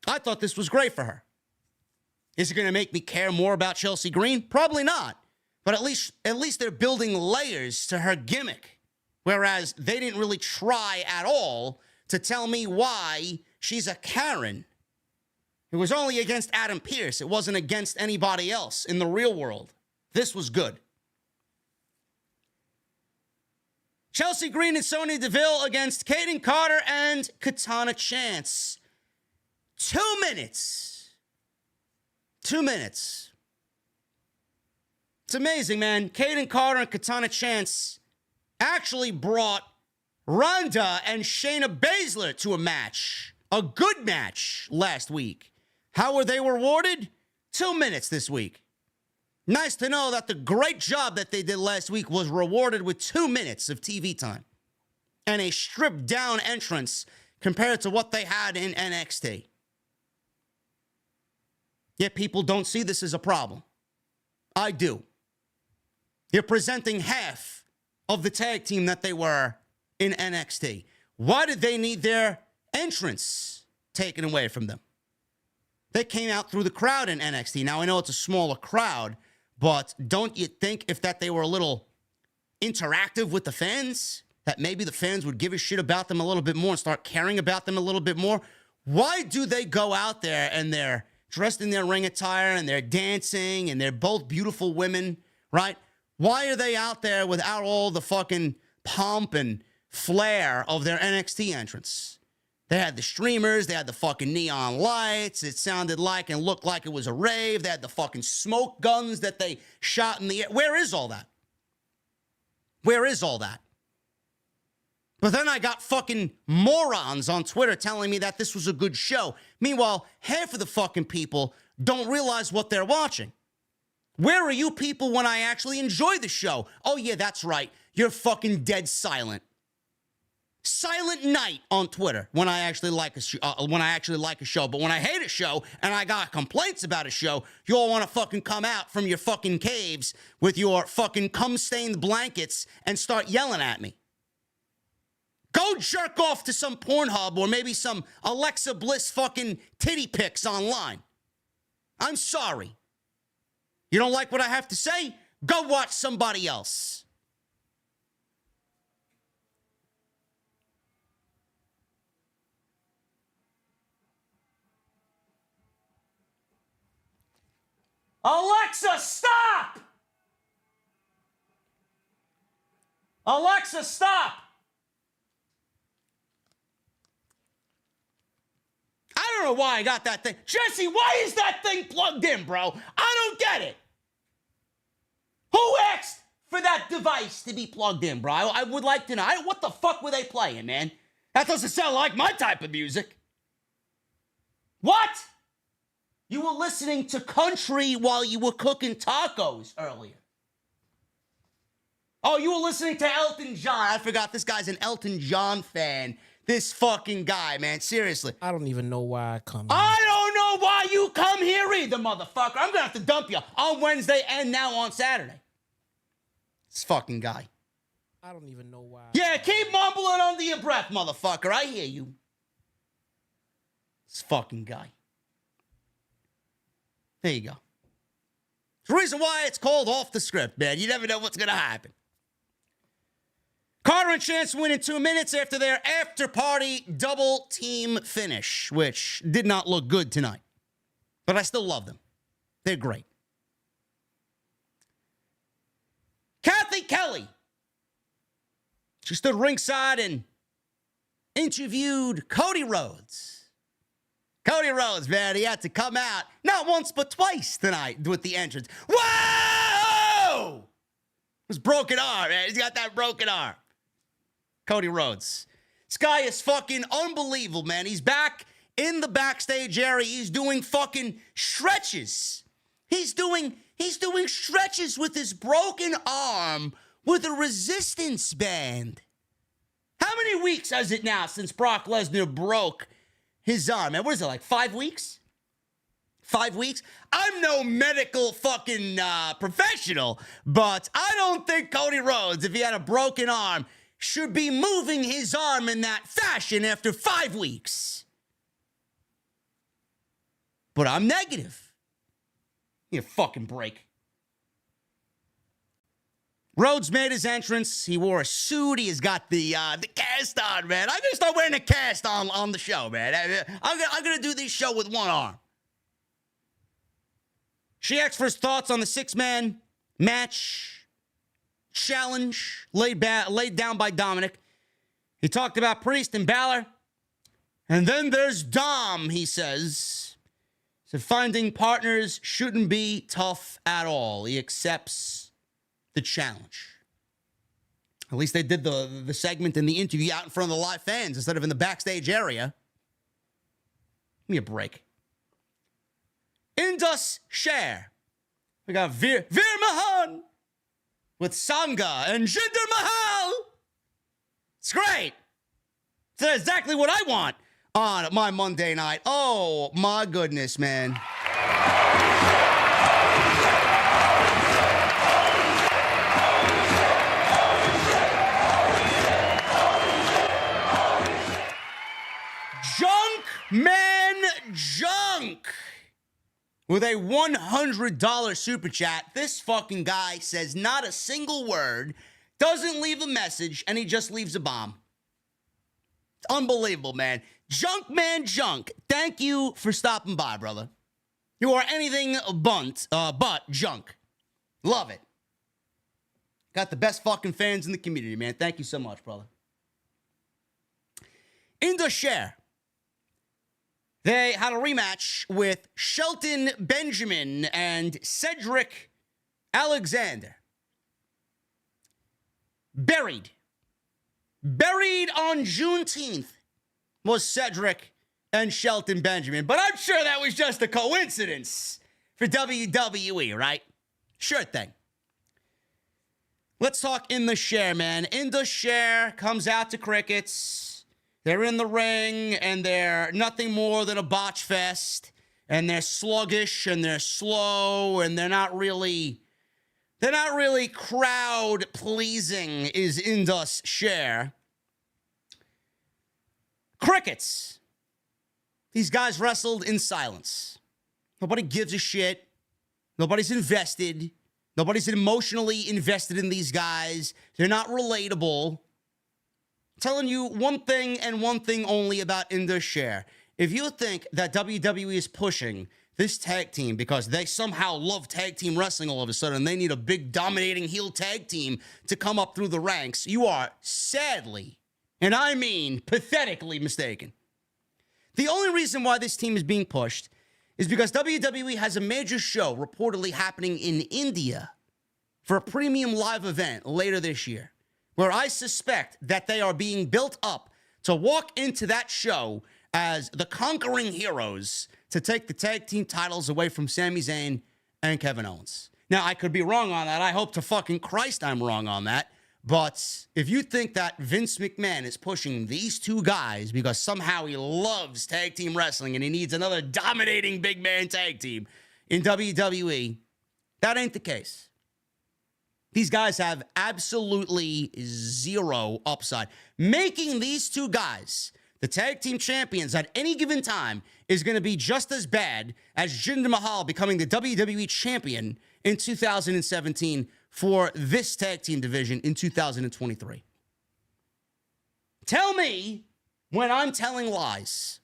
I thought this was great for her. Is it going to make me care more about Chelsea Green? Probably not. But at least they're building layers to her gimmick. Whereas they didn't really try at all to tell me why she's a Karen. It was only against Adam Pearce. It wasn't against anybody else in the real world. This was good. Chelsea Green and Sonya Deville against Kaden Carter and Katana Chance. 2 minutes. 2 minutes. It's amazing, man. Kaden Carter and Katana Chance actually brought Ronda and Shayna Baszler to a match. A good match last week. How were they rewarded? 2 minutes this week. Nice to know that the great job that they did last week was rewarded with 2 minutes of TV time. And a stripped down entrance compared to what they had in NXT. Yet people don't see this as a problem. I do. You're presenting half of the tag team that they were in NXT. Why did they need their entrance taken away from them? They came out through the crowd in NXT. Now, I know it's a smaller crowd, but don't you think if that they were a little interactive with the fans, that maybe the fans would give a shit about them a little bit more and start caring about them a little bit more? Why do they go out there and they're dressed in their ring attire and they're dancing and they're both beautiful women, right? Why are they out there without all the fucking pomp and flair of their NXT entrance? They had the streamers, they had the fucking neon lights, it sounded like and looked like it was a rave, they had the fucking smoke guns that they shot in the air. Where is all that? Where is all that? But then I got fucking morons on Twitter telling me that this was a good show. Meanwhile, half of the fucking people don't realize what they're watching. Where are you people when I actually enjoy the show? Oh yeah, that's right. You're fucking dead silent. Silent night on Twitter when I actually like a show. But when I hate a show and I got complaints about a show, you all want to fucking come out from your fucking caves with your fucking cum-stained blankets and start yelling at me. Go jerk off to some Pornhub or maybe some Alexa Bliss fucking titty pics online. I'm sorry. You don't like what I have to say? Go watch somebody else. Alexa, stop! Alexa, stop! I don't know why I got that thing. Jesse, why is that thing plugged in, bro? I don't get it. Who asked for that device to be plugged in, bro? I would like to know. What the fuck were they playing, man? That doesn't sound like my type of music. What? You were listening to country while you were cooking tacos earlier. Oh, you were listening to Elton John. I forgot this guy's an Elton John fan. This fucking guy, man. Seriously. I don't even know why I come here. I don't know why you come here either, motherfucker. I'm going to have to dump you on Wednesday and now on Saturday. This fucking guy. I don't even know why. Yeah, keep mumbling under your breath, motherfucker. I hear you. This fucking guy. There you go. The reason why it's called Off the Script, man. You never know what's going to happen. Carter and Chance win in 2 minutes after their after-party double team finish, which did not look good tonight. But I still love them. They're great. Kathy Kelly. She stood ringside and interviewed Cody Rhodes. Cody Rhodes, man, he had to come out not once but twice tonight with the entrance. Whoa! His broken arm, man. He's got that broken arm. Cody Rhodes. This guy is fucking unbelievable, man. He's back in the backstage area. He's doing fucking stretches. He's doing stretches with his broken arm with a resistance band. How many weeks has it now since Brock Lesnar broke his arm, man? What is it, like 5 weeks? 5 weeks? I'm no medical fucking professional, but I don't think Cody Rhodes, if he had a broken arm, should be moving his arm in that fashion after 5 weeks. But I'm negative. Give me a fucking break. Rhodes made his entrance. He wore a suit. He has got the cast on, man. I'm gonna start wearing a cast on the show, man. I'm gonna do this show with one arm. She asked for his thoughts on the 6-man match challenge laid down by Dominic. He talked about Priest and Balor. And then there's Dom, he says. So finding partners shouldn't be tough at all. He accepts the challenge. At least they did the segment in the interview out in front of the live fans instead of in the backstage area. Give me a break. Indus Sher. We got Veer Mahan with Sangha and Jinder Mahal. It's great. It's exactly what I want on my Monday night. Oh, my goodness, man. Junk with a $100 super chat. This fucking guy says not a single word, doesn't leave a message, and he just leaves a bomb. It's unbelievable, man. Junk. Thank you for stopping by, brother. You are anything but junk. Love it. Got the best fucking fans in the community, man. Thank you so much, brother. Indus Sher. They had a rematch with Shelton Benjamin and Cedric Alexander. Buried on Juneteenth was Cedric and Shelton Benjamin. But I'm sure that was just a coincidence for WWE, right? Sure thing. Let's talk Indus Sher, man. Indus Sher comes out to crickets. They're in the ring, and they're nothing more than a botch fest, and they're sluggish, and they're slow, and they're not really crowd-pleasing, is Indus Sher. Crickets. These guys wrestled in silence. Nobody gives a shit. Nobody's invested. Nobody's emotionally invested in these guys. They're not relatable. Telling you one thing and one thing only about Indus Sher. If you think that WWE is pushing this tag team because they somehow love tag team wrestling all of a sudden, they need a big dominating heel tag team to come up through the ranks, you are sadly, and I mean pathetically mistaken. The only reason why this team is being pushed is because WWE has a major show reportedly happening in India for a premium live event later this year, where I suspect that they are being built up to walk into that show as the conquering heroes to take the tag team titles away from Sami Zayn and Kevin Owens. Now, I could be wrong on that. I hope to fucking Christ I'm wrong on that. But if you think that Vince McMahon is pushing these two guys because somehow he loves tag team wrestling and he needs another dominating big man tag team in WWE, that ain't the case. These guys have absolutely zero upside. Making these two guys the tag team champions at any given time is going to be just as bad as Jinder Mahal becoming the WWE champion in 2017 for this tag team division in 2023. Tell me when I'm telling lies.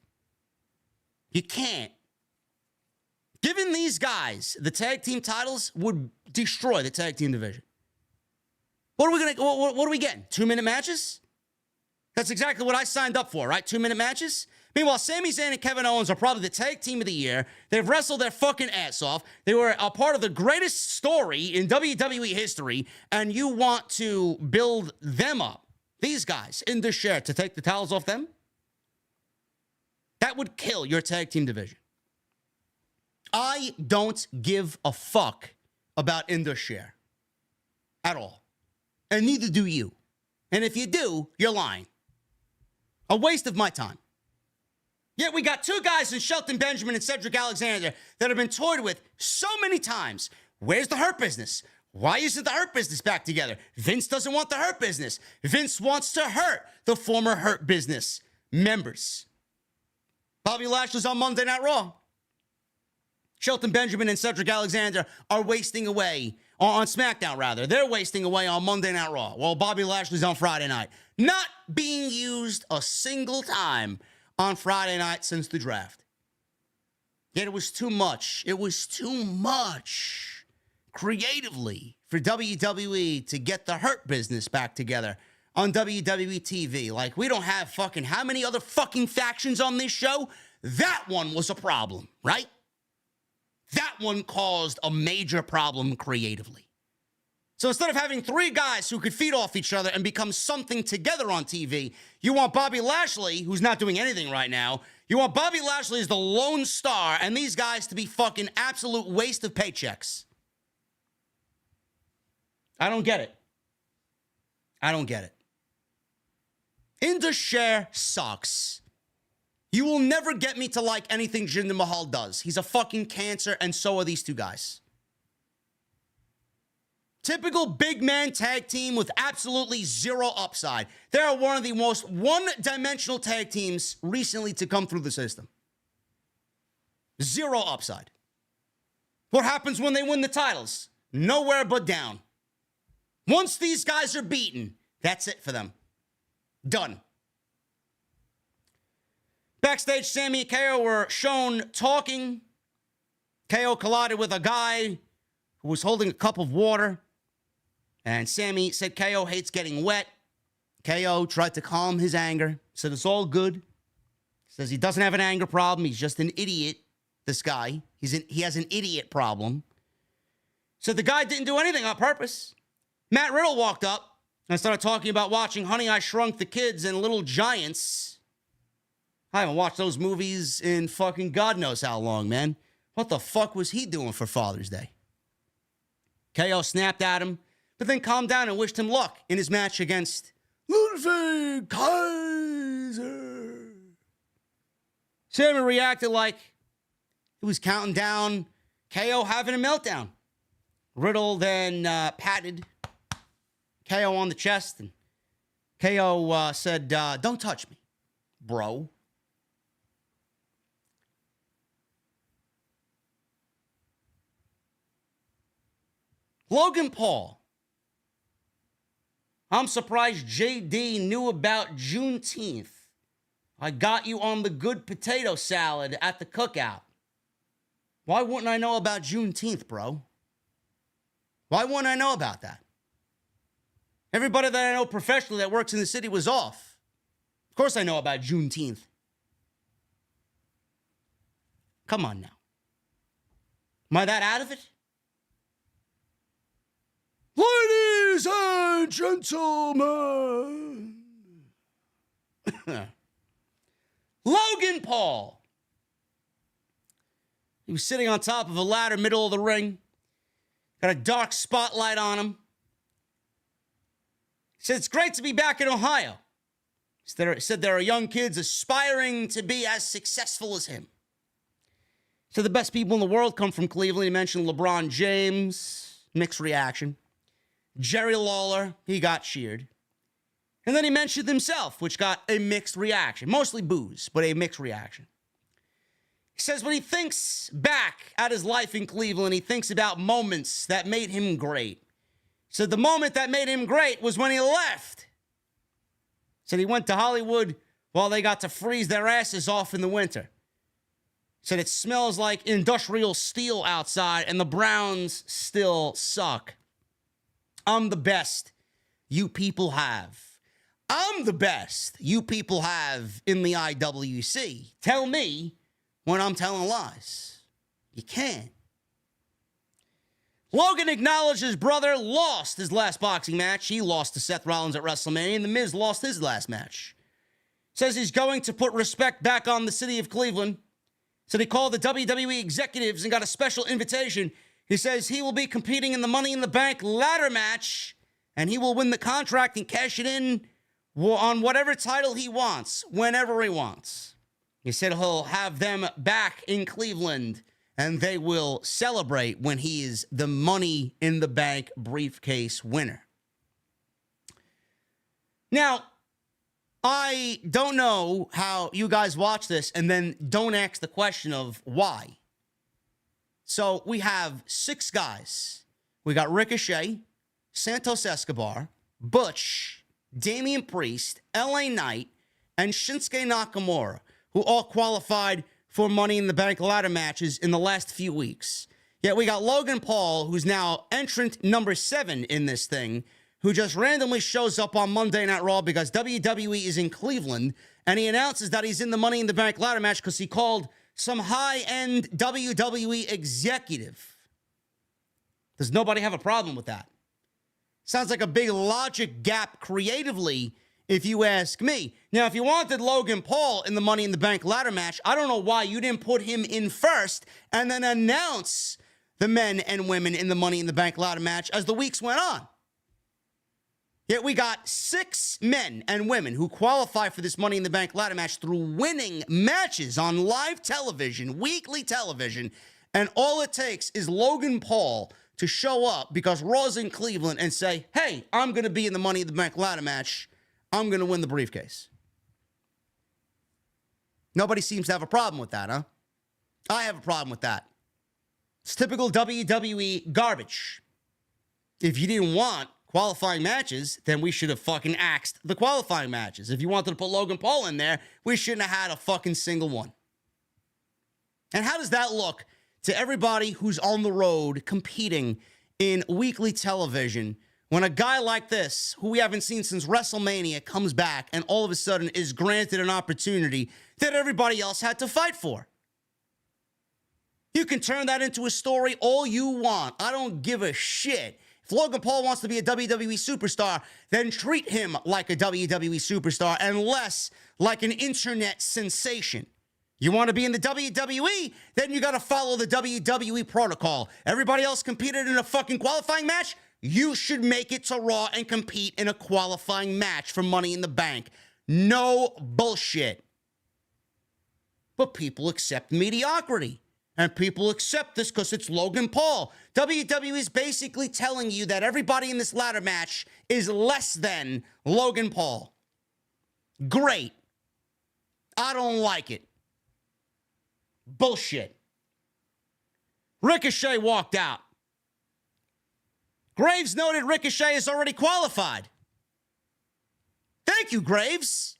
You can't. Giving these guys the tag team titles would destroy the tag team division. What are we getting? 2-minute matches? That's exactly what I signed up for, right? 2-minute matches? Meanwhile, Sami Zayn and Kevin Owens are probably the tag team of the year. They've wrestled their fucking ass off. They were a part of the greatest story in WWE history, and you want to build them up, these guys, Indus Sher, to take the towels off them? That would kill your tag team division. I don't give a fuck about Indus Sher at all. And neither do you. And if you do, you're lying. A waste of my time. Yet we got two guys in Shelton Benjamin and Cedric Alexander that have been toyed with so many times. Where's the Hurt Business? Why isn't the Hurt Business back together? Vince doesn't want the Hurt Business. Vince wants to hurt the former Hurt Business members. Bobby Lashley's on Monday Night Raw. Shelton Benjamin and Cedric Alexander are wasting away on SmackDown, rather. They're wasting away on Monday Night Raw while Bobby Lashley's on Friday night. Not being used a single time on Friday night since the draft. Yet it was too much. It was too much creatively for WWE to get the Hurt Business back together on WWE TV. Like, we don't have fucking how many other fucking factions on this show? That one was a problem, right? That one caused a major problem creatively. So instead of having three guys who could feed off each other and become something together on TV, you want Bobby Lashley, who's not doing anything right now, you want Bobby Lashley as the lone star and these guys to be fucking absolute waste of paychecks. I don't get it. I don't get it. Indus Sher sucks. You will never get me to like anything Jinder Mahal does. He's a fucking cancer, and so are these two guys. Typical big man tag team with absolutely zero upside. They are one of the most one-dimensional tag teams recently to come through the system. Zero upside. What happens when they win the titles? Nowhere but down. Once these guys are beaten, that's it for them. Done. Backstage, Sami and KO were shown talking. KO collided with a guy who was holding a cup of water. And Sami said KO hates getting wet. KO tried to calm his anger. Said it's all good. Says he doesn't have an anger problem. He's just an idiot, this guy. He has an idiot problem. So the guy didn't do anything on purpose. Matt Riddle walked up and started talking about watching Honey, I Shrunk the Kids and Little Giants. I haven't watched those movies in fucking God knows how long, man. What the fuck was he doing for Father's Day? KO snapped at him, but then calmed down and wished him luck in his match against Ludwig Kaiser. Sami reacted like he was counting down KO having a meltdown. Riddle then patted KO on the chest, and KO said, don't touch me, bro. Logan Paul. I'm surprised JD knew about Juneteenth. I got you on the good potato salad at the cookout. Why wouldn't I know about Juneteenth, bro? Why wouldn't I know about that? Everybody that I know professionally that works in the city was off. Of course I know about Juneteenth. Come on now. Am I that out of it? Ladies and gentlemen. Logan Paul. He was sitting on top of a ladder, middle of the ring. Got a dark spotlight on him. He said, it's great to be back in Ohio. He said there are young kids aspiring to be as successful as him. So the best people in the world come from Cleveland. He mentioned LeBron James. Mixed reaction. Jerry Lawler, he got cheered. And then he mentioned himself, which got a mixed reaction. Mostly boos, but a mixed reaction. He says when he thinks back at his life in Cleveland, he thinks about moments that made him great. He said the moment that made him great was when he left. He said he went to Hollywood while they got to freeze their asses off in the winter. He said it smells like industrial steel outside and the Browns still suck. I'm the best you people have. I'm the best you people have in the IWC. Tell me when I'm telling lies. You can't. Logan acknowledged his brother lost his last boxing match. He lost to Seth Rollins at WrestleMania, and The Miz lost his last match. Says he's going to put respect back on the city of Cleveland. Said he called the WWE executives and got a special invitation. He says he will be competing in the Money in the Bank ladder match, and he will win the contract and cash it in on whatever title he wants, whenever he wants. He said he'll have them back in Cleveland, and they will celebrate when he is the Money in the Bank briefcase winner. Now, I don't know how you guys watch this and then don't ask the question of why. So we have 6 guys. We got Ricochet, Santos Escobar, Butch, Damian Priest, LA Knight, and Shinsuke Nakamura, who all qualified for Money in the Bank ladder matches in the last few weeks. Yet we got Logan Paul, who's now entrant number 7 in this thing, who just randomly shows up on Monday Night Raw because WWE is in Cleveland, and he announces that he's in the Money in the Bank ladder match because he called some high-end WWE executive. Does nobody have a problem with that? Sounds like a big logic gap creatively, if you ask me. Now, if you wanted Logan Paul in the Money in the Bank ladder match, I don't know why you didn't put him in first and then announce the men and women in the Money in the Bank ladder match as the weeks went on. Yet we got 6 men and women who qualify for this Money in the Bank ladder match through winning matches on live television, weekly television, and all it takes is Logan Paul to show up because Raw's in Cleveland and say, hey, I'm going to be in the Money in the Bank ladder match. I'm going to win the briefcase. Nobody seems to have a problem with that, huh? I have a problem with that. It's typical WWE garbage. If you didn't want qualifying matches, then we should have fucking axed the qualifying matches. If you wanted to put Logan Paul in there, we shouldn't have had a fucking single one. And how does that look to everybody who's on the road competing in weekly television when a guy like this, who we haven't seen since WrestleMania, comes back and all of a sudden is granted an opportunity that everybody else had to fight for? You can turn that into a story all you want. I don't give a shit. If Logan Paul wants to be a WWE superstar, then treat him like a WWE superstar and less like an internet sensation. You want to be in the WWE? Then you got to follow the WWE protocol. Everybody else competed in a fucking qualifying match? You should make it to Raw and compete in a qualifying match for Money in the Bank. No bullshit. But people accept mediocrity. And people accept this because it's Logan Paul. WWE is basically telling you that everybody in this ladder match is less than Logan Paul. Great. I don't like it. Bullshit. Ricochet walked out. Graves noted Ricochet is already qualified. Thank you, Graves.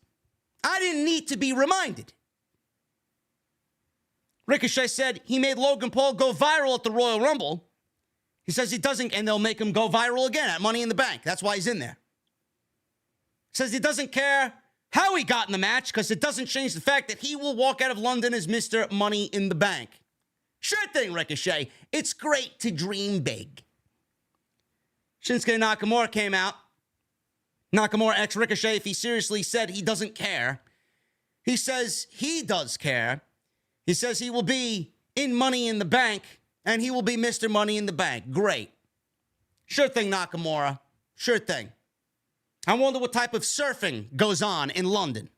I didn't need to be reminded. Ricochet said he made Logan Paul go viral at the Royal Rumble. He says he doesn't, and they'll make him go viral again at Money in the Bank. That's why he's in there. Says he doesn't care how he got in the match because it doesn't change the fact that he will walk out of London as Mr. Money in the Bank. Sure thing, Ricochet. It's great to dream big. Shinsuke Nakamura came out. Nakamura asked Ricochet if he seriously said he doesn't care. He says he does care. He says he will be in Money in the Bank, and he will be Mr. Money in the Bank. Great. Sure thing, Nakamura. Sure thing. I wonder what type of surfing goes on in London.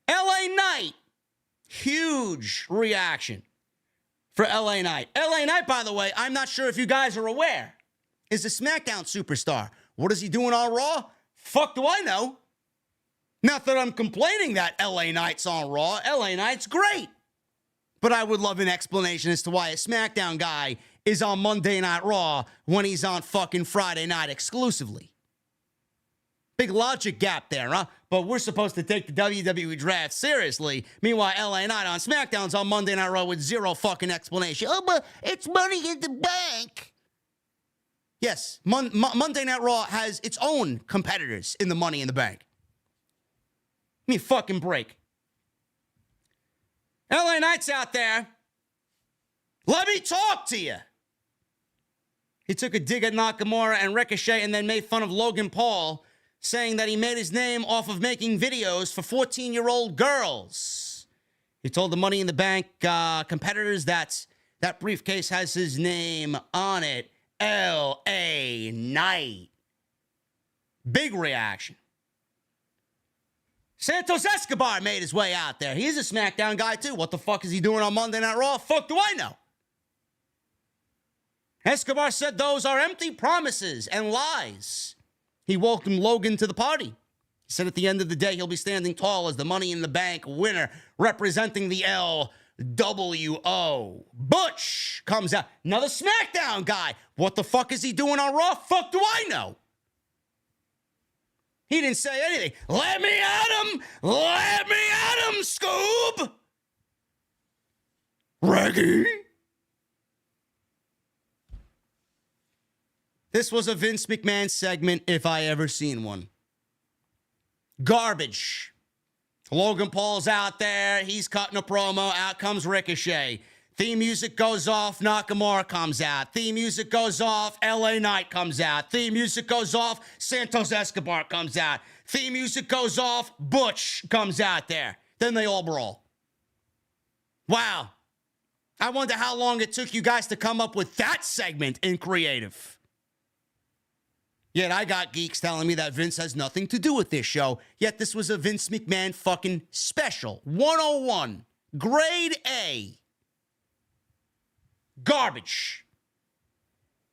LA Knight. Huge reaction for LA Knight. LA Knight, by the way, I'm not sure if you guys are aware, is a SmackDown superstar. What is he doing on Raw? Fuck do I know? Not that I'm complaining that LA Knight's on Raw. LA Knight's great. But I would love an explanation as to why a SmackDown guy is on Monday Night Raw when he's on fucking Friday night exclusively. Big logic gap there, huh? But we're supposed to take the WWE draft seriously. Meanwhile, LA Knight on SmackDown's on Monday Night Raw with zero fucking explanation. Oh, but it's Money in the Bank. Yes, Monday Night Raw has its own competitors in the Money in the Bank. Give me a fucking break. LA Knight's out there. Let me talk to you. He took a dig at Nakamura and Ricochet and then made fun of Logan Paul, saying that he made his name off of making videos for 14-year-old girls. He told the Money in the Bank competitors that briefcase has his name on it. LA Knight. Big reaction. Santos Escobar made his way out there. He's a SmackDown guy, too. What the fuck is he doing on Monday Night Raw? Fuck do I know? Escobar said those are empty promises and lies. He welcomed Logan to the party. He said at the end of the day, he'll be standing tall as the Money in the Bank winner, representing the LWO. Butch comes out. Another SmackDown guy. What the fuck is he doing on Raw? Fuck do I know? He didn't say anything. Let me at him! Let me at him, Scoob! Reggie? This was a Vince McMahon segment, if I ever seen one. Garbage. Logan Paul's out there. He's cutting a promo. Out comes Ricochet. Theme music goes off. Nakamura comes out. Theme music goes off. LA Knight comes out. Theme music goes off. Santos Escobar comes out. Theme music goes off. Butch comes out there. Then they all brawl. Wow. I wonder how long it took you guys to come up with that segment in creative. Yet I got geeks telling me that Vince has nothing to do with this show. Yet this was a Vince McMahon fucking special. 101. Grade A. Garbage.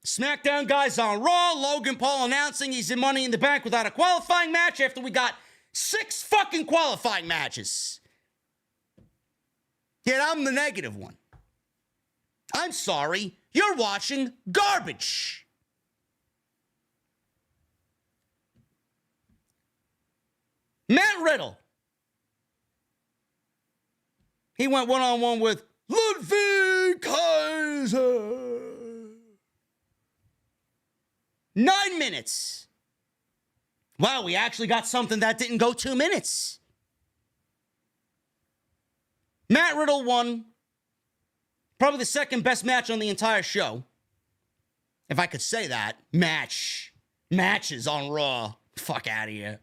SmackDown guys on Raw. Logan Paul announcing he's in Money in the Bank without a qualifying match after we got 6 fucking qualifying matches. Yet I'm the negative one. I'm sorry. You're watching garbage. Matt Riddle. He went one-on-one with Ludwig Kaiser. 9 minutes. Wow, we actually got something that didn't go 2 minutes. Matt Riddle won. Probably the second best match on the entire show. If I could say that. Matches on Raw. Fuck out of here.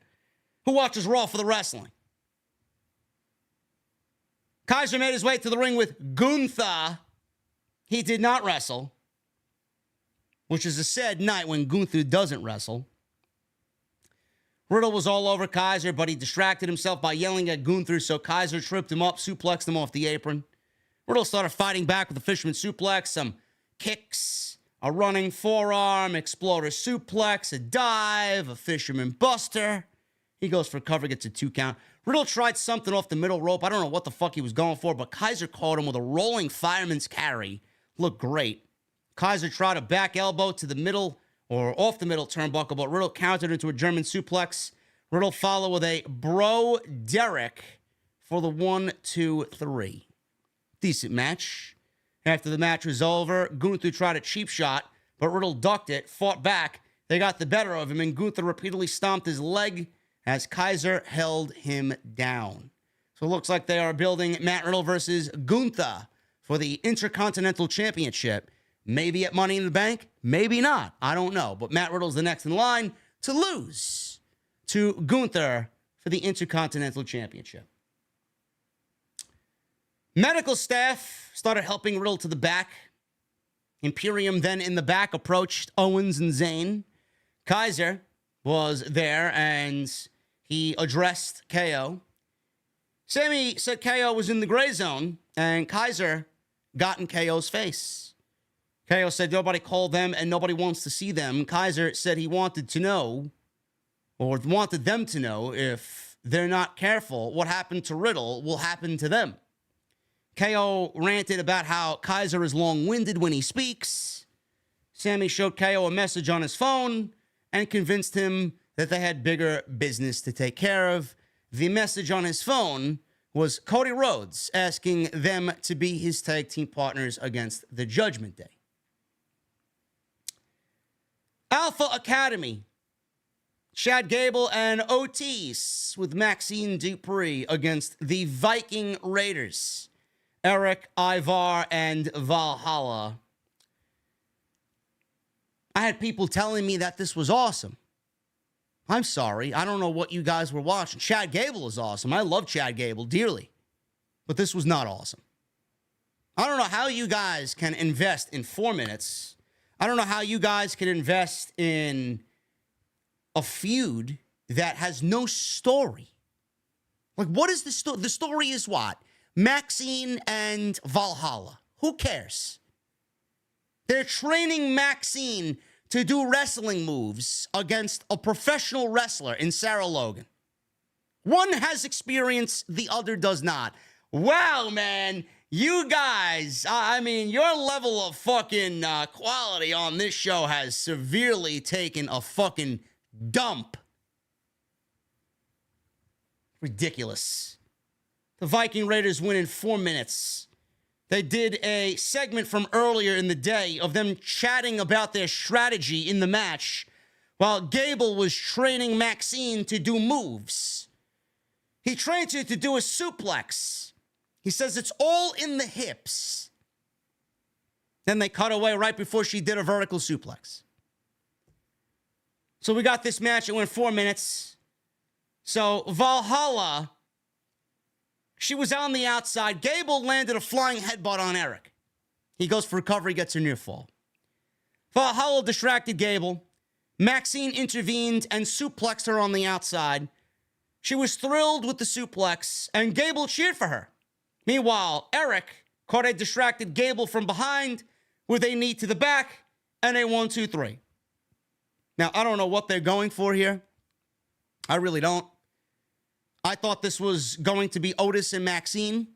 Who watches Raw for the wrestling? Kaiser made his way to the ring with Gunther. He did not wrestle, which is a sad night when Gunther doesn't wrestle. Riddle was all over Kaiser, but he distracted himself by yelling at Gunther, so Kaiser tripped him up, suplexed him off the apron. Riddle started fighting back with a fisherman suplex, some kicks, a running forearm, exploder suplex, a dive, a fisherman buster. He goes for cover, gets a 2 count. Riddle tried something off the middle rope. I don't know what the fuck he was going for, but Kaiser caught him with a rolling fireman's carry. Looked great. Kaiser tried a back elbow to the middle or off the middle turnbuckle, but Riddle countered into a German suplex. Riddle followed with a bro Derek for the 1, 2, 3. Decent match. After the match was over, Gunther tried a cheap shot, but Riddle ducked it, fought back. They got the better of him, and Gunther repeatedly stomped his leg as Kaiser held him down. So it looks like they are building Matt Riddle versus Gunther for the Intercontinental Championship. Maybe at Money in the Bank, maybe not. I don't know. But Matt Riddle's the next in line to lose to Gunther for the Intercontinental Championship. Medical staff started helping Riddle to the back. Imperium then in the back approached Owens and Zayn. Kaiser was there and he addressed KO. Sammy said KO was in the gray zone, and Kaiser got in KO's face. KO said nobody called them and nobody wants to see them. Kaiser said he wanted to know, or wanted them to know, if they're not careful, what happened to Riddle will happen to them. KO ranted about how Kaiser is long-winded when he speaks. Sammy showed KO a message on his phone and convinced him that they had bigger business to take care of. The message on his phone was Cody Rhodes asking them to be his tag team partners against the Judgment Day. Alpha Academy. Chad Gable and Otis with Maxine Dupree against the Viking Raiders. Eric, Ivar, and Valhalla. I had people telling me that this was awesome. I'm sorry. I don't know what you guys were watching. Chad Gable is awesome. I love Chad Gable dearly. But this was not awesome. I don't know how you guys can invest in 4 minutes. I don't know how you guys can invest in a feud that has no story. Like, what is the story? The story is what? Maxine and Valhalla. Who cares? They're training Maxine to do wrestling moves against a professional wrestler in Sarah Logan. One has experience, the other does not. Wow, man. You guys, I mean, your level of fucking quality on this show has severely taken a fucking dump. Ridiculous. The Viking Raiders win in 4 minutes. They did a segment from earlier in the day of them chatting about their strategy in the match while Gable was training Maxine to do moves. He trains her to do a suplex. He says it's all in the hips. Then they cut away right before she did a vertical suplex. So we got this match. It went 4 minutes. So Valhalla, she was on the outside. Gable landed a flying headbutt on Eric. He goes for recovery, gets a near fall. Valhalla distracted Gable. Maxine intervened and suplexed her on the outside. She was thrilled with the suplex, and Gable cheered for her. Meanwhile, Eric caught a distracted Gable from behind with a knee to the back and a 1-2-3. Now, I don't know what they're going for here. I really don't. I thought this was going to be Otis and Maxine,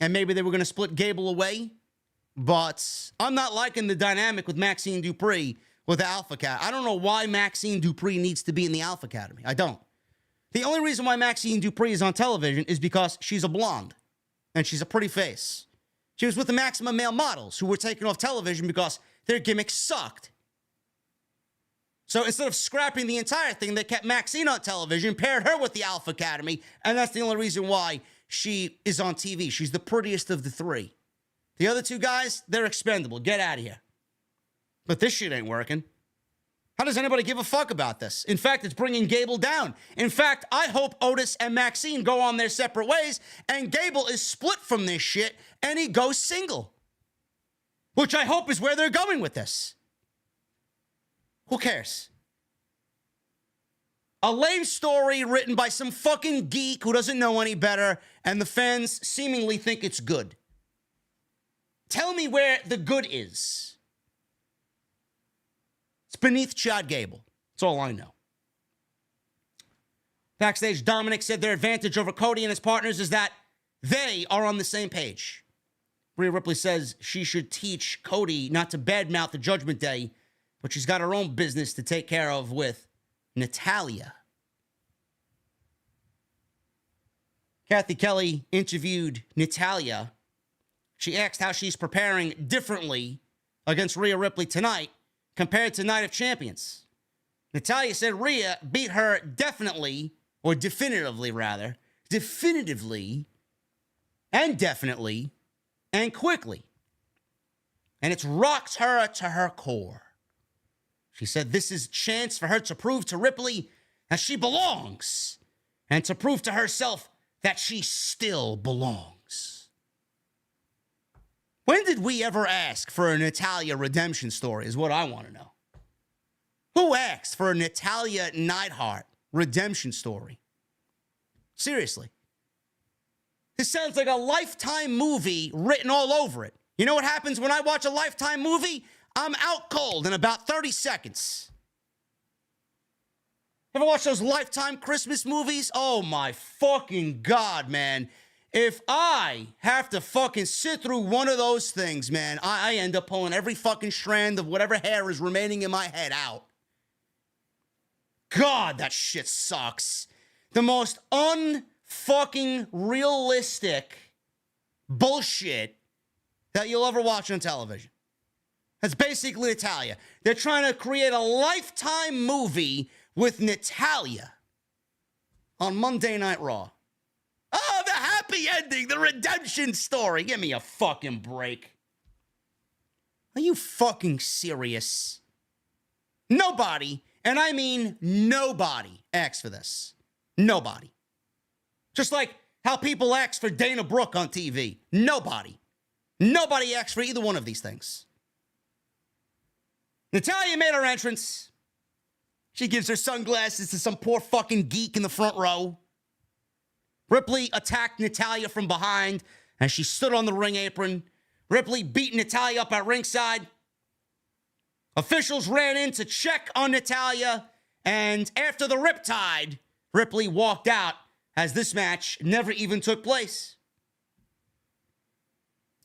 and maybe they were going to split Gable away. But I'm not liking the dynamic with Maxine Dupree with the Alpha Cat. I don't know why Maxine Dupree needs to be in the Alpha Academy. I don't. The only reason why Maxine Dupree is on television is because she's a blonde, and she's a pretty face. She was with the Maximum Male Models, who were taken off television because their gimmicks sucked. So instead of scrapping the entire thing, they kept Maxine on television, paired her with the Alpha Academy, and that's the only reason why she is on TV. She's the prettiest of the three. The other two guys, they're expendable. Get out of here. But this shit ain't working. How does anybody give a fuck about this? In fact, it's bringing Gable down. In fact, I hope Otis and Maxine go on their separate ways, and Gable is split from this shit, and he goes single. Which I hope is where they're going with this. Who cares? A lame story written by some fucking geek who doesn't know any better, and the fans seemingly think it's good. Tell me where the good is. It's beneath Chad Gable. That's all I know. Backstage, Dominic said their advantage over Cody and his partners is that they are on the same page. Rhea Ripley says she should teach Cody not to badmouth the Judgment Day, but she's got her own business to take care of with Natalya. Kathy Kelly interviewed Natalya. She asked how she's preparing differently against Rhea Ripley tonight compared to Night of Champions. Natalya said Rhea beat her definitively and definitely, and quickly. And it's rocked her to her core. She said this is a chance for her to prove to Ripley that she belongs and to prove to herself that she still belongs. When did we ever ask for a Natalya redemption story is what I want to know. Who asked for a Natalya Neidhart redemption story? Seriously. This sounds like a Lifetime movie written all over it. You know what happens when I watch a Lifetime movie? I'm out cold in about 30 seconds. Ever watch those Lifetime Christmas movies? Oh my fucking God, man. If I have to fucking sit through one of those things, man, I end up pulling every fucking strand of whatever hair is remaining in my head out. God, that shit sucks. The most unfucking realistic bullshit that you'll ever watch on television. That's basically Natalya. They're trying to create a Lifetime movie with Natalya on Monday Night Raw. Oh, the happy ending, the redemption story. Give me a fucking break. Are you fucking serious? Nobody, and I mean nobody, asked for this. Nobody. Just like how people ask for Dana Brooke on TV. Nobody. Nobody asked for either one of these things. Natalya made her entrance. She gives her sunglasses to some poor fucking geek in the front row. Ripley attacked Natalya from behind as she stood on the ring apron. Ripley beat Natalya up at ringside. Officials ran in to check on Natalya, and after the riptide, Ripley walked out as this match never even took place.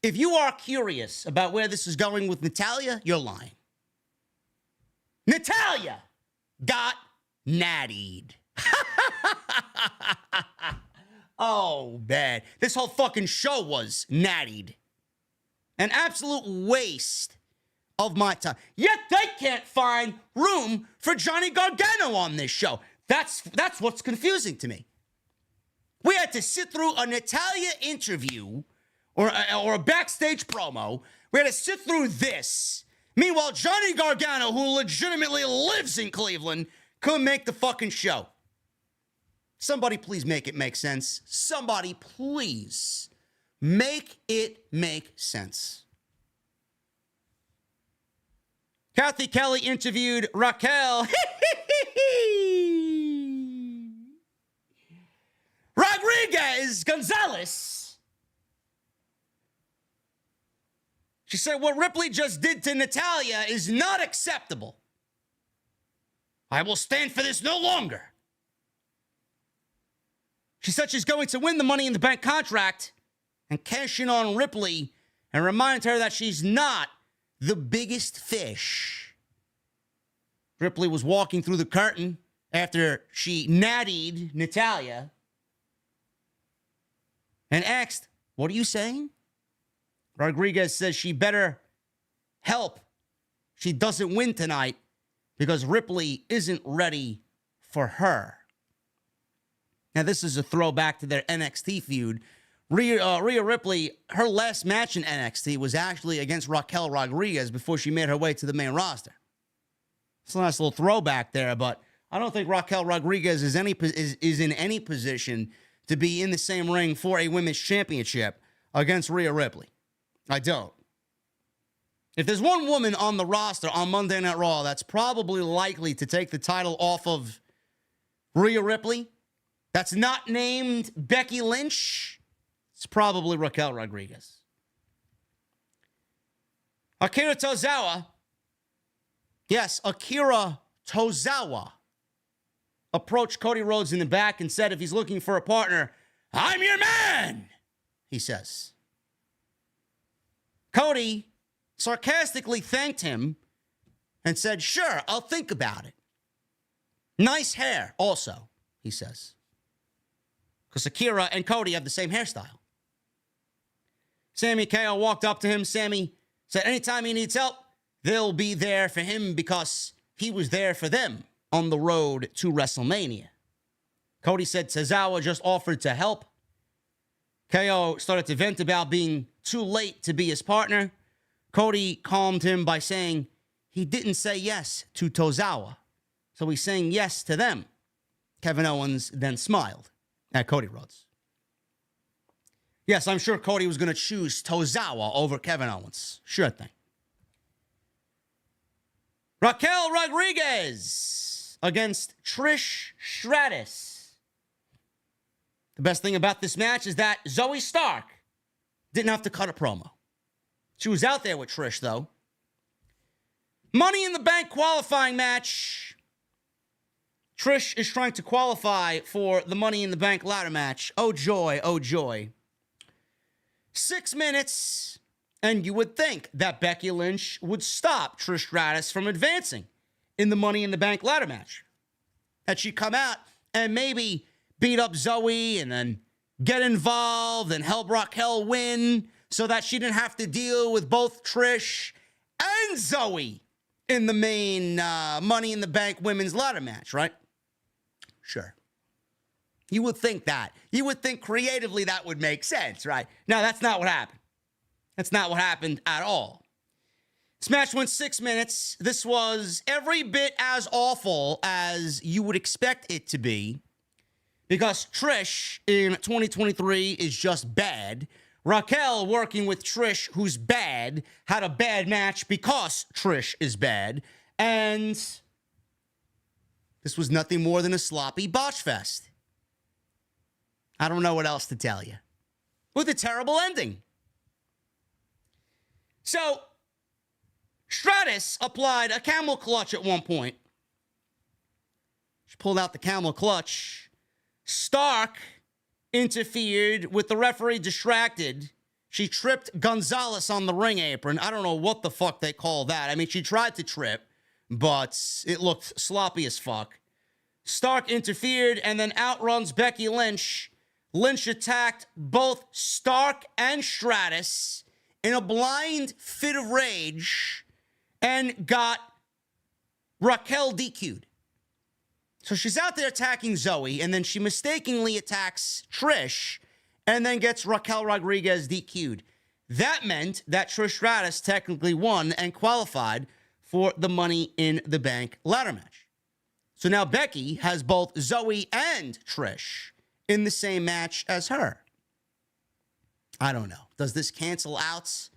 If you are curious about where this is going with Natalya, you're lying. Natalya got nattied. Oh, man. This whole fucking show was nattied. An absolute waste of my time. Yet they can't find room for Johnny Gargano on this show. That's what's confusing to me. We had to sit through a Natalya interview or a backstage promo. We had to sit through this. Meanwhile, Johnny Gargano, who legitimately lives in Cleveland, couldn't make the fucking show. Somebody please make it make sense. Somebody please make it make sense. Kathy Kelly interviewed Raquel Rodriguez Gonzalez. She said what Ripley just did to Natalya is not acceptable. I will stand for this no longer. She said she's going to win the Money in the Bank contract and cash in on Ripley and remind her that she's not the biggest fish. Ripley was walking through the curtain after she nattied Natalya and asked, "What are you saying?" Rodriguez says she better help. She doesn't win tonight because Ripley isn't ready for her. Now, this is a throwback to their NXT feud. Rhea Ripley, her last match in NXT was actually against Raquel Rodriguez before she made her way to the main roster. It's a nice little throwback there, but I don't think Raquel Rodriguez is in any position to be in the same ring for a women's championship against Rhea Ripley. I don't. If there's one woman on the roster on Monday Night Raw that's probably likely to take the title off of Rhea Ripley, that's not named Becky Lynch, it's probably Raquel Rodriguez. Akira Tozawa, yes, Akira Tozawa, approached Cody Rhodes in the back and said if he's looking for a partner, "I'm your man," he says. Cody sarcastically thanked him and said, "Sure, I'll think about it. Nice hair also," he says. Because Akira and Cody have the same hairstyle. Sami KO walked up to him. Sami said anytime he needs help, they'll be there for him because he was there for them on the road to WrestleMania. Cody said Tozawa just offered to help. KO started to vent about being too late to be his partner. Cody calmed him by saying he didn't say yes to Tozawa, so he's saying yes to them. Kevin Owens then smiled at Cody Rhodes. Yes, I'm sure Cody was going to choose Tozawa over Kevin Owens. Sure thing. Raquel Rodriguez against Trish Stratus. The best thing about this match is that Zoe Stark didn't have to cut a promo. She was out there with Trish, though. Money in the Bank qualifying match. Trish is trying to qualify for the Money in the Bank ladder match. Oh, joy, oh, joy. 6 minutes, and you would think that Becky Lynch would stop Trish Stratus from advancing in the Money in the Bank ladder match. That she'd come out and maybe beat up Zoe and then get involved and help Raquel win so that she didn't have to deal with both Trish and and Zoe in the main Money in the Bank women's ladder match, right? Sure. You would think that. You would think creatively that would make sense, right? No, that's not what happened. That's not what happened at all. This match went 6 minutes. This was every bit as awful as you would expect it to be because Trish in 2023 is just bad. Raquel, working with Trish, who's bad, had a bad match because Trish is bad. And this was nothing more than a sloppy botch fest. I don't know what else to tell you. With a terrible ending. So, Stratus applied a camel clutch at one point. She pulled out the camel clutch. Stark interfered with the referee distracted. She tripped Gonzalez on the ring apron. I don't know what the fuck they call that. I mean, she tried to trip, but it looked sloppy as fuck. Stark interfered and then outruns Becky Lynch. Lynch attacked both Stark and Stratus in a blind fit of rage and got Raquel DQ'd. So she's out there attacking Zoe, and then she mistakenly attacks Trish, and then gets Raquel Rodriguez DQ'd. That meant that Trish Stratus technically won and qualified for the Money in the Bank ladder match. So now Becky has both Zoe and Trish in the same match as her. I don't know. Does this cancel out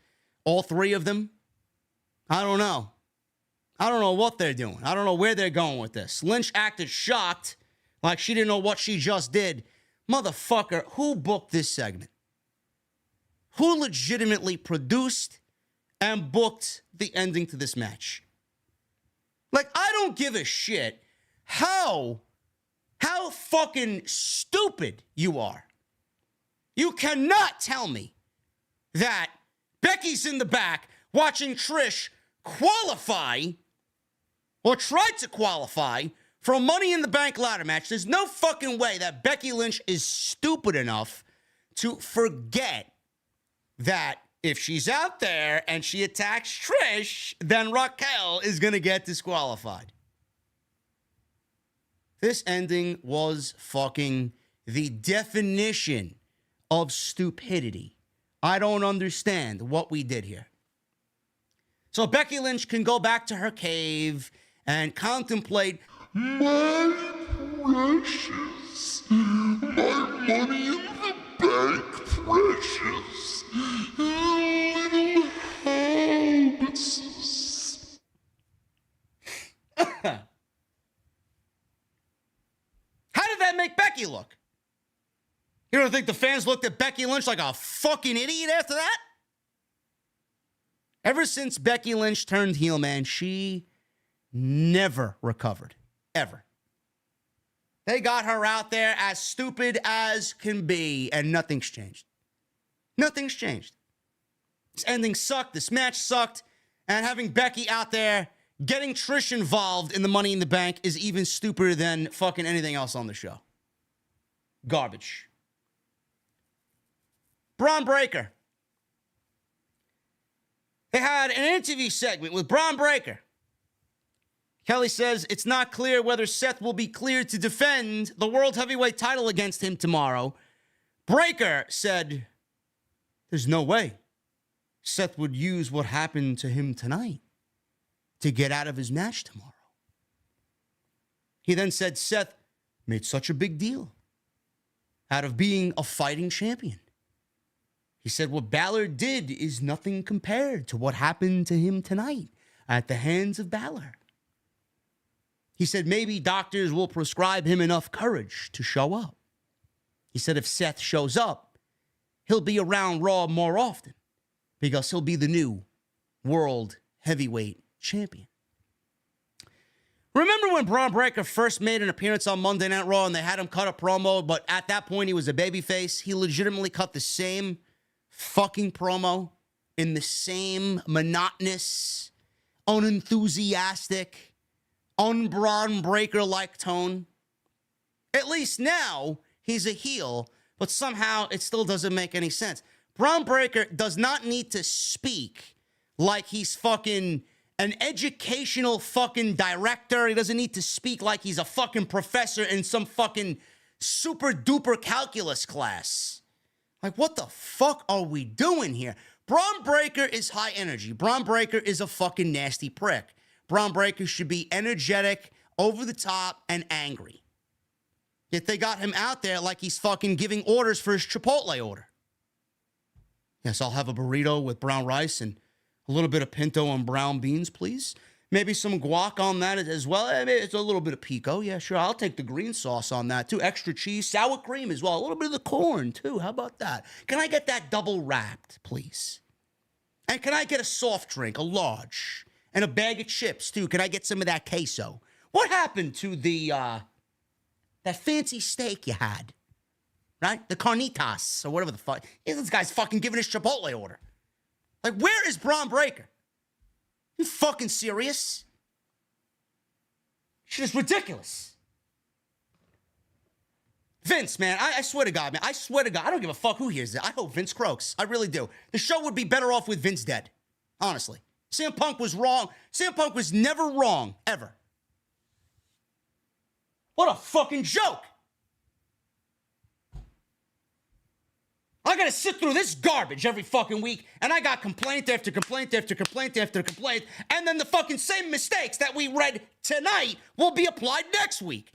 all three of them? I don't know. I don't know what they're doing. I don't know where they're going with this. Lynch acted shocked, like she didn't know what she just did. Motherfucker, who booked this segment? Who legitimately produced and booked the ending to this match? Like, I don't give a shit how fucking stupid you are. You cannot tell me that Becky's in the back watching Trish qualify or tried to qualify for a Money in the Bank ladder match. There's no fucking way that Becky Lynch is stupid enough to forget that if she's out there and she attacks Trish, then Raquel is going to get disqualified. This ending was fucking the definition of stupidity. I don't understand what we did here. So Becky Lynch can go back to her cave and contemplate my precious, my Money in the Bank precious little hobbitses. How did that make Becky look? You don't think the fans looked at Becky Lynch like a fucking idiot after that? Ever since Becky Lynch turned heel, man, she never recovered. Ever. They got her out there as stupid as can be, and nothing's changed. Nothing's changed. This ending sucked. This match sucked. And having Becky out there getting Trish involved in the Money in the Bank is even stupider than fucking anything else on the show. Garbage. Bron Breakker. They had an interview segment with Bron Breakker. Kelly says it's not clear whether Seth will be cleared to defend the World Heavyweight title against him tomorrow. Breakker said there's no way Seth would use what happened to him tonight to get out of his match tomorrow. He then said Seth made such a big deal out of being a fighting champion. He said what Balor did is nothing compared to what happened to him tonight at the hands of Balor. He said maybe doctors will prescribe him enough courage to show up. He said if Seth shows up, he'll be around Raw more often because he'll be the new World Heavyweight Champion. Remember when Bron Breakker first made an appearance on Monday Night Raw and they had him cut a promo, but at that point he was a babyface? He legitimately cut the same fucking promo in the same monotonous, unenthusiastic, un-Bron Breakker-like tone. At least now he's a heel, but somehow it still doesn't make any sense. Bron Breakker does not need to speak like he's fucking an educational fucking director. He doesn't need to speak like he's a fucking professor in some fucking super duper calculus class. Like, what the fuck are we doing here? Bron Breakker is high energy. Bron Breakker is a fucking nasty prick. Bron Breakker should be energetic, over the top, and angry. Yet they got him out there like he's fucking giving orders for his Chipotle order. Yes, I'll have a burrito with brown rice and a little bit of pinto and brown beans, please. Maybe some guac on that as well. Maybe it's a little bit of pico. Yeah, sure. I'll take the green sauce on that too. Extra cheese, sour cream as well. A little bit of the corn too. How about that? Can I get that double wrapped, please? And can I get a soft drink, a large, and a bag of chips too? Can I get some of that queso? What happened to the that fancy steak you had? Right? The carnitas, or whatever the fuck. Yeah, this guy's fucking giving his Chipotle order. Like, where is Bron Breakker? You fucking serious? Shit is ridiculous. Vince, man, I swear to God, man. I swear to God, I don't give a fuck who hears it. I hope Vince croaks. I really do. The show would be better off with Vince dead. Honestly. CM Punk was wrong. CM Punk was never wrong, ever. What a fucking joke. I gotta sit through this garbage every fucking week, and I got complaint after complaint after complaint after complaint, and then the fucking same mistakes that we read tonight will be applied next week.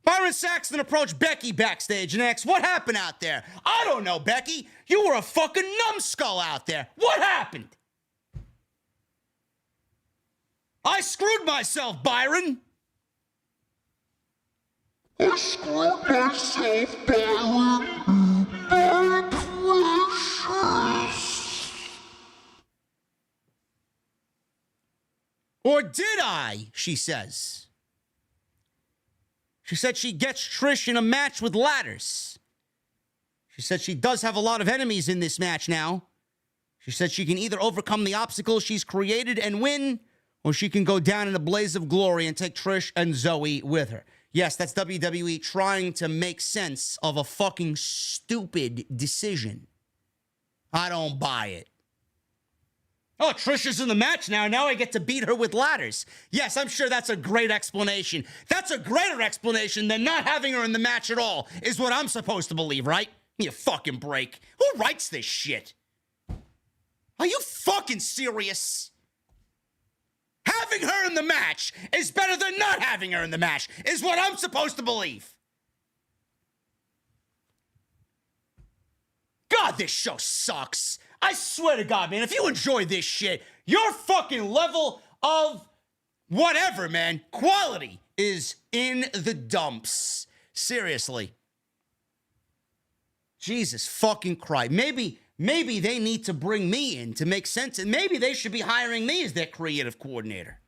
Byron Saxton approached Becky backstage and asked, what happened out there? I don't know, Becky. You were a fucking numbskull out there. What happened? I screwed myself, Byron. I screwed myself, Byron. My precious. Or did I, she says. She said she gets Trish in a match with ladders. She said she does have a lot of enemies in this match now. She said she can either overcome the obstacles she's created and win, or she can go down in a blaze of glory and take Trish and Zoe with her. Yes, that's WWE trying to make sense of a fucking stupid decision. I don't buy it. Oh, Trish is in the match now. Now I get to beat her with ladders. Yes, I'm sure that's a great explanation. That's a greater explanation than not having her in the match at all, is what I'm supposed to believe, right? You fucking break. Who writes this shit? Are you fucking serious? Having her in the match is better than not having her in the match, is what I'm supposed to believe. God, this show sucks. I swear to God, man, if you enjoy this shit, your fucking level of whatever, man, quality is in the dumps. Seriously. Jesus fucking Christ. Maybe they need to bring me in to make sense, and maybe they should be hiring me as their creative coordinator.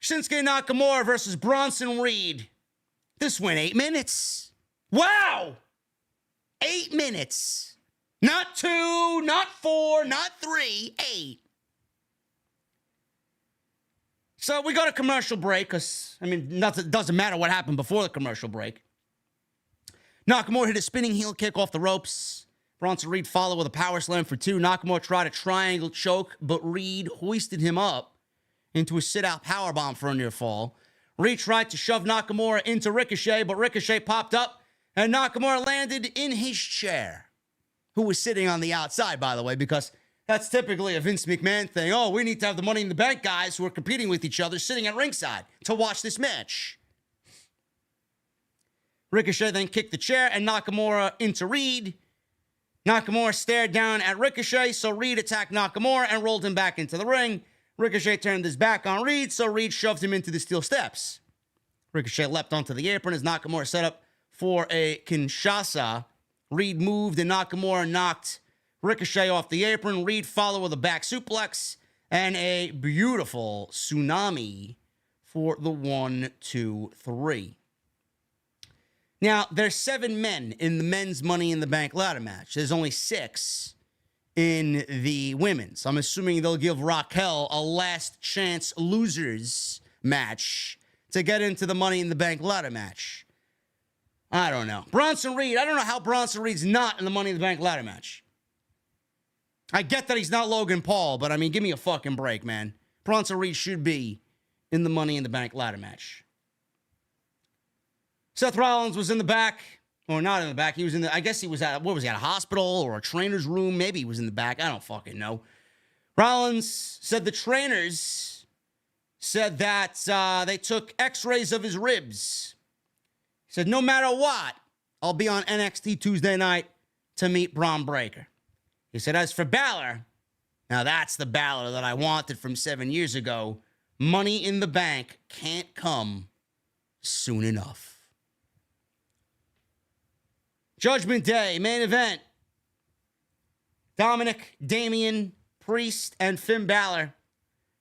Shinsuke Nakamura versus Bronson Reed. This went 8 minutes. Wow! 8 minutes. Not 2, not 4, not 3, 8. So we go to commercial break because, I mean, nothing doesn't matter what happened before the commercial break. Nakamura hit a spinning heel kick off the ropes. Bronson Reed followed with a power slam for 2. Nakamura tried a triangle choke, but Reed hoisted him up into a sit-out powerbomb for a near fall. Reed tried to shove Nakamura into Ricochet, but Ricochet popped up, and Nakamura landed in his chair, who was sitting on the outside, by the way, because that's typically a Vince McMahon thing. Oh, we need to have the Money in the Bank guys who are competing with each other sitting at ringside to watch this match. Ricochet then kicked the chair and Nakamura into Reed. Nakamura stared down at Ricochet, so Reed attacked Nakamura and rolled him back into the ring. Ricochet turned his back on Reed, so Reed shoved him into the steel steps. Ricochet leapt onto the apron as Nakamura set up for a Kinshasa. Reed moved and Nakamura knocked Ricochet off the apron. Reed followed with a back suplex and a beautiful tsunami for the 1, 2, 3. Now, there's 7 men in the men's Money in the Bank ladder match. There's only 6 in the women's. I'm assuming they'll give Raquel a last chance losers match to get into the Money in the Bank ladder match. I don't know. Bronson Reed, I don't know how Bronson Reed's not in the Money in the Bank ladder match. I get that he's not Logan Paul, but I mean, give me a fucking break, man. Bronson Reed should be in the Money in the Bank ladder match. Seth Rollins was in the back, or not in the back. He was in the, I guess he was at, what was he, at a hospital or a trainer's room? Maybe he was in the back. I don't fucking know. Rollins said the trainers said that they took x-rays of his ribs. He said, no matter what, I'll be on NXT Tuesday night to meet Bron Breakker. He said, as for Balor, now that's the Balor that I wanted from 7 years ago. Money in the Bank can't come soon enough. Judgment Day, main event. Dominic, Damian, Priest, and Finn Balor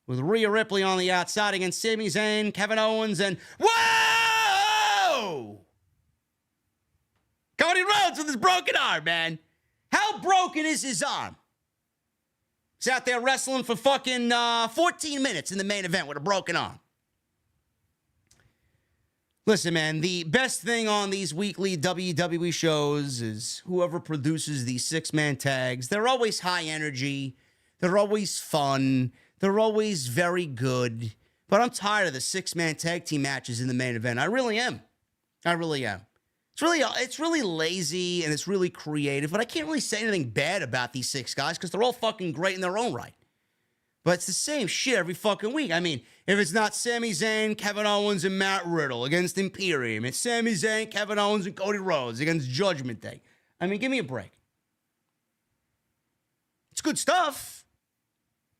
with Rhea Ripley on the outside against Sami Zayn, Kevin Owens, and whoa! Cody Rhodes with his broken arm, man. How broken is his arm? He's out there wrestling for fucking 14 minutes in the main event with a broken arm. Listen, man, the best thing on these weekly WWE shows is whoever produces these six-man tags. They're always high energy. They're always fun. They're always very good. But I'm tired of the six-man tag team matches in the main event. I really am. I really am. It's really lazy and it's really creative, but I can't really say anything bad about these six guys because they're all fucking great in their own right. But it's the same shit every fucking week. I mean, if it's not Sami Zayn, Kevin Owens, and Matt Riddle against Imperium, it's Sami Zayn, Kevin Owens, and Cody Rhodes against Judgment Day. I mean, give me a break. It's good stuff,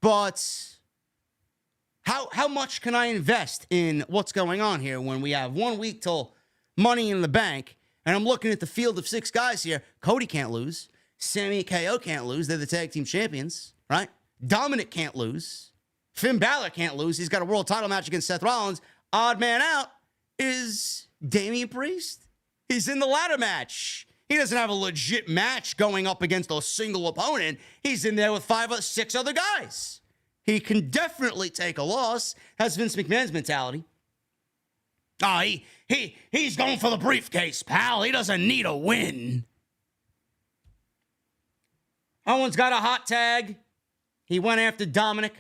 but how much can I invest in what's going on here when we have 1 week till Money in the Bank, and I'm looking at the field of six guys here. Cody can't lose. Sami and KO can't lose. They're the tag team champions, right? Dominic can't lose. Finn Balor can't lose. He's got a world title match against Seth Rollins. Odd man out is Damian Priest. He's in the ladder match. He doesn't have a legit match going up against a single opponent. He's in there with 5 or 6 other guys. He can definitely take a loss. Has Vince McMahon's mentality. Oh, he's going for the briefcase, pal. He doesn't need a win. Owens got a hot tag. He went after Dominic.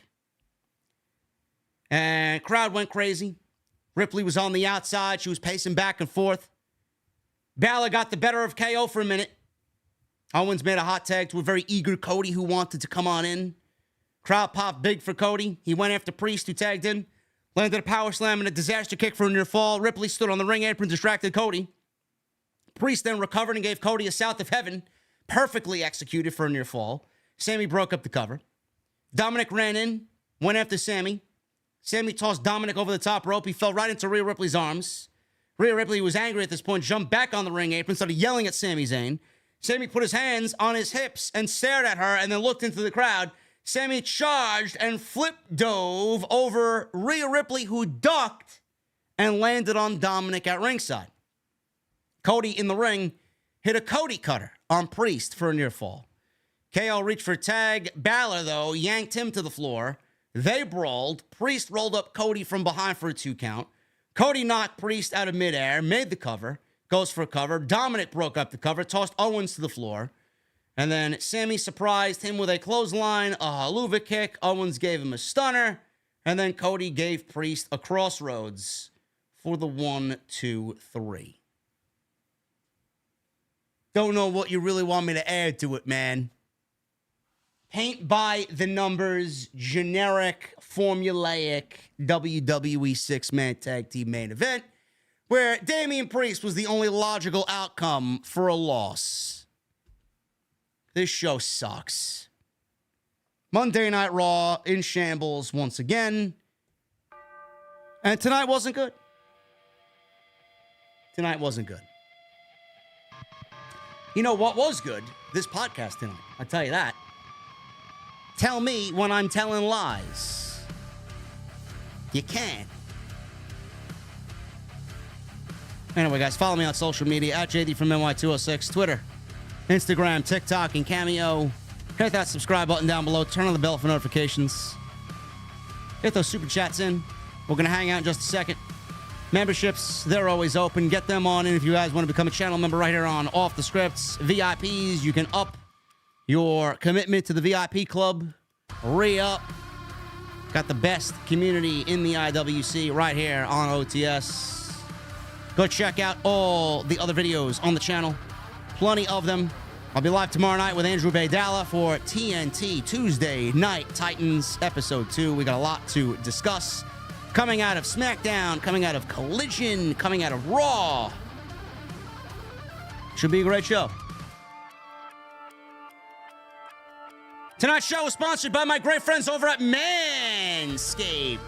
And crowd went crazy. Ripley was on the outside. She was pacing back and forth. Balor got the better of KO for a minute. Owens made a hot tag to a very eager Cody who wanted to come on in. Crowd popped big for Cody. He went after Priest, who tagged in. Landed a power slam and a disaster kick for a near fall. Ripley stood on the ring apron, distracted Cody. Priest then recovered and gave Cody a South of Heaven. Perfectly executed for a near fall. Sami broke up the cover. Dominic ran in, went after Sami. Sami tossed Dominic over the top rope. He fell right into Rhea Ripley's arms. Rhea Ripley was angry at this point, jumped back on the ring apron, started yelling at Sami Zayn. Sami put his hands on his hips and stared at her and then looked into the crowd. Sami charged and flip dove over Rhea Ripley, who ducked and landed on Dominic at ringside. Cody in the ring hit a Cody cutter on Priest for a near fall. KO reached for a tag. Balor, though, yanked him to the floor. They brawled. Priest rolled up Cody from behind for a 2 count. Cody knocked Priest out of midair, made the cover, goes for a cover. Dominic broke up the cover, tossed Owens to the floor. And then Sami surprised him with a clothesline, a haluva kick. Owens gave him a stunner. And then Cody gave Priest a crossroads for the 1, 2, 3. Don't know what you really want me to add to it, man. Paint by the numbers, generic, formulaic WWE 6-man tag team main event where Damian Priest was the only logical outcome for a loss. This show sucks. Monday Night Raw in shambles once again. And tonight wasn't good. Tonight wasn't good. You know what was good? This podcast tonight. I'll tell you that. Tell me when I'm telling lies. You can't. Anyway, guys, follow me on social media at JDfromNY206, Twitter, Instagram, TikTok, and Cameo. Hit that subscribe button down below. Turn on the bell for notifications. Get those super chats in. We're going to hang out in just a second. Memberships, they're always open. Get them on in if you guys want to become a channel member right here on Off the Scripts. VIPs, you can up your commitment to the VIP club. Re-up. Got the best community in the IWC right here on OTS. Go check out all the other videos on the channel. Plenty of them. I'll be live tomorrow night with Andrew Baydala for TNT Tuesday Night Titans Episode 2. We got a lot to discuss. Coming out of SmackDown, coming out of Collision, coming out of Raw. Should be a great show. Tonight's show is sponsored by my great friends over at Manscaped.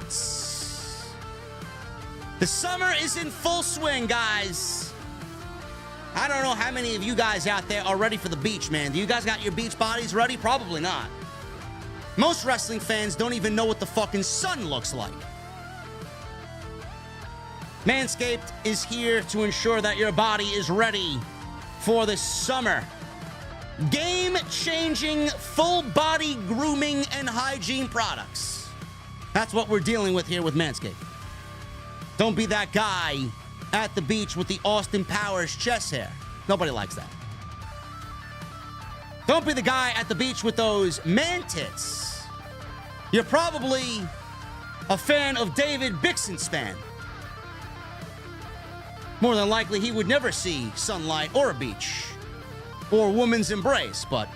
The summer is in full swing, guys. I don't know how many of you guys out there are ready for the beach, man. Do you guys got your beach bodies ready? Probably not. Most wrestling fans don't even know what the fucking sun looks like. Manscaped is here to ensure that your body is ready for the summer. Game-changing, full-body grooming and hygiene products. That's what we're dealing with here with Manscaped. Don't be that guy at the beach with the Austin Powers chest hair. Nobody likes that. Don't be the guy at the beach with those man tits. You're probably a fan of David Bixenspan. More than likely, he would never see sunlight or a beach or a woman's embrace, but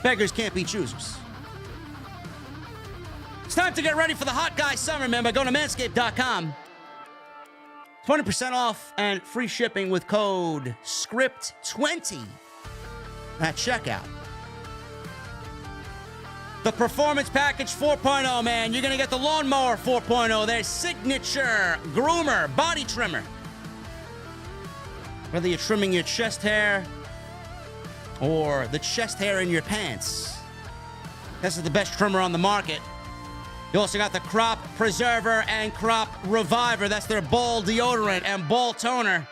beggars can't be choosers. It's time to get ready for the hot guy summer, man, by going to manscaped.com. 20% off and free shipping with code SCRIPT20 at checkout. The Performance Package 4.0, man. You're going to get the Lawnmower 4.0, their signature groomer, body trimmer. Whether you're trimming your chest hair or the chest hair in your pants, this is the best trimmer on the market. You also got the Crop Preserver and Crop Reviver. That's their ball deodorant and ball toner.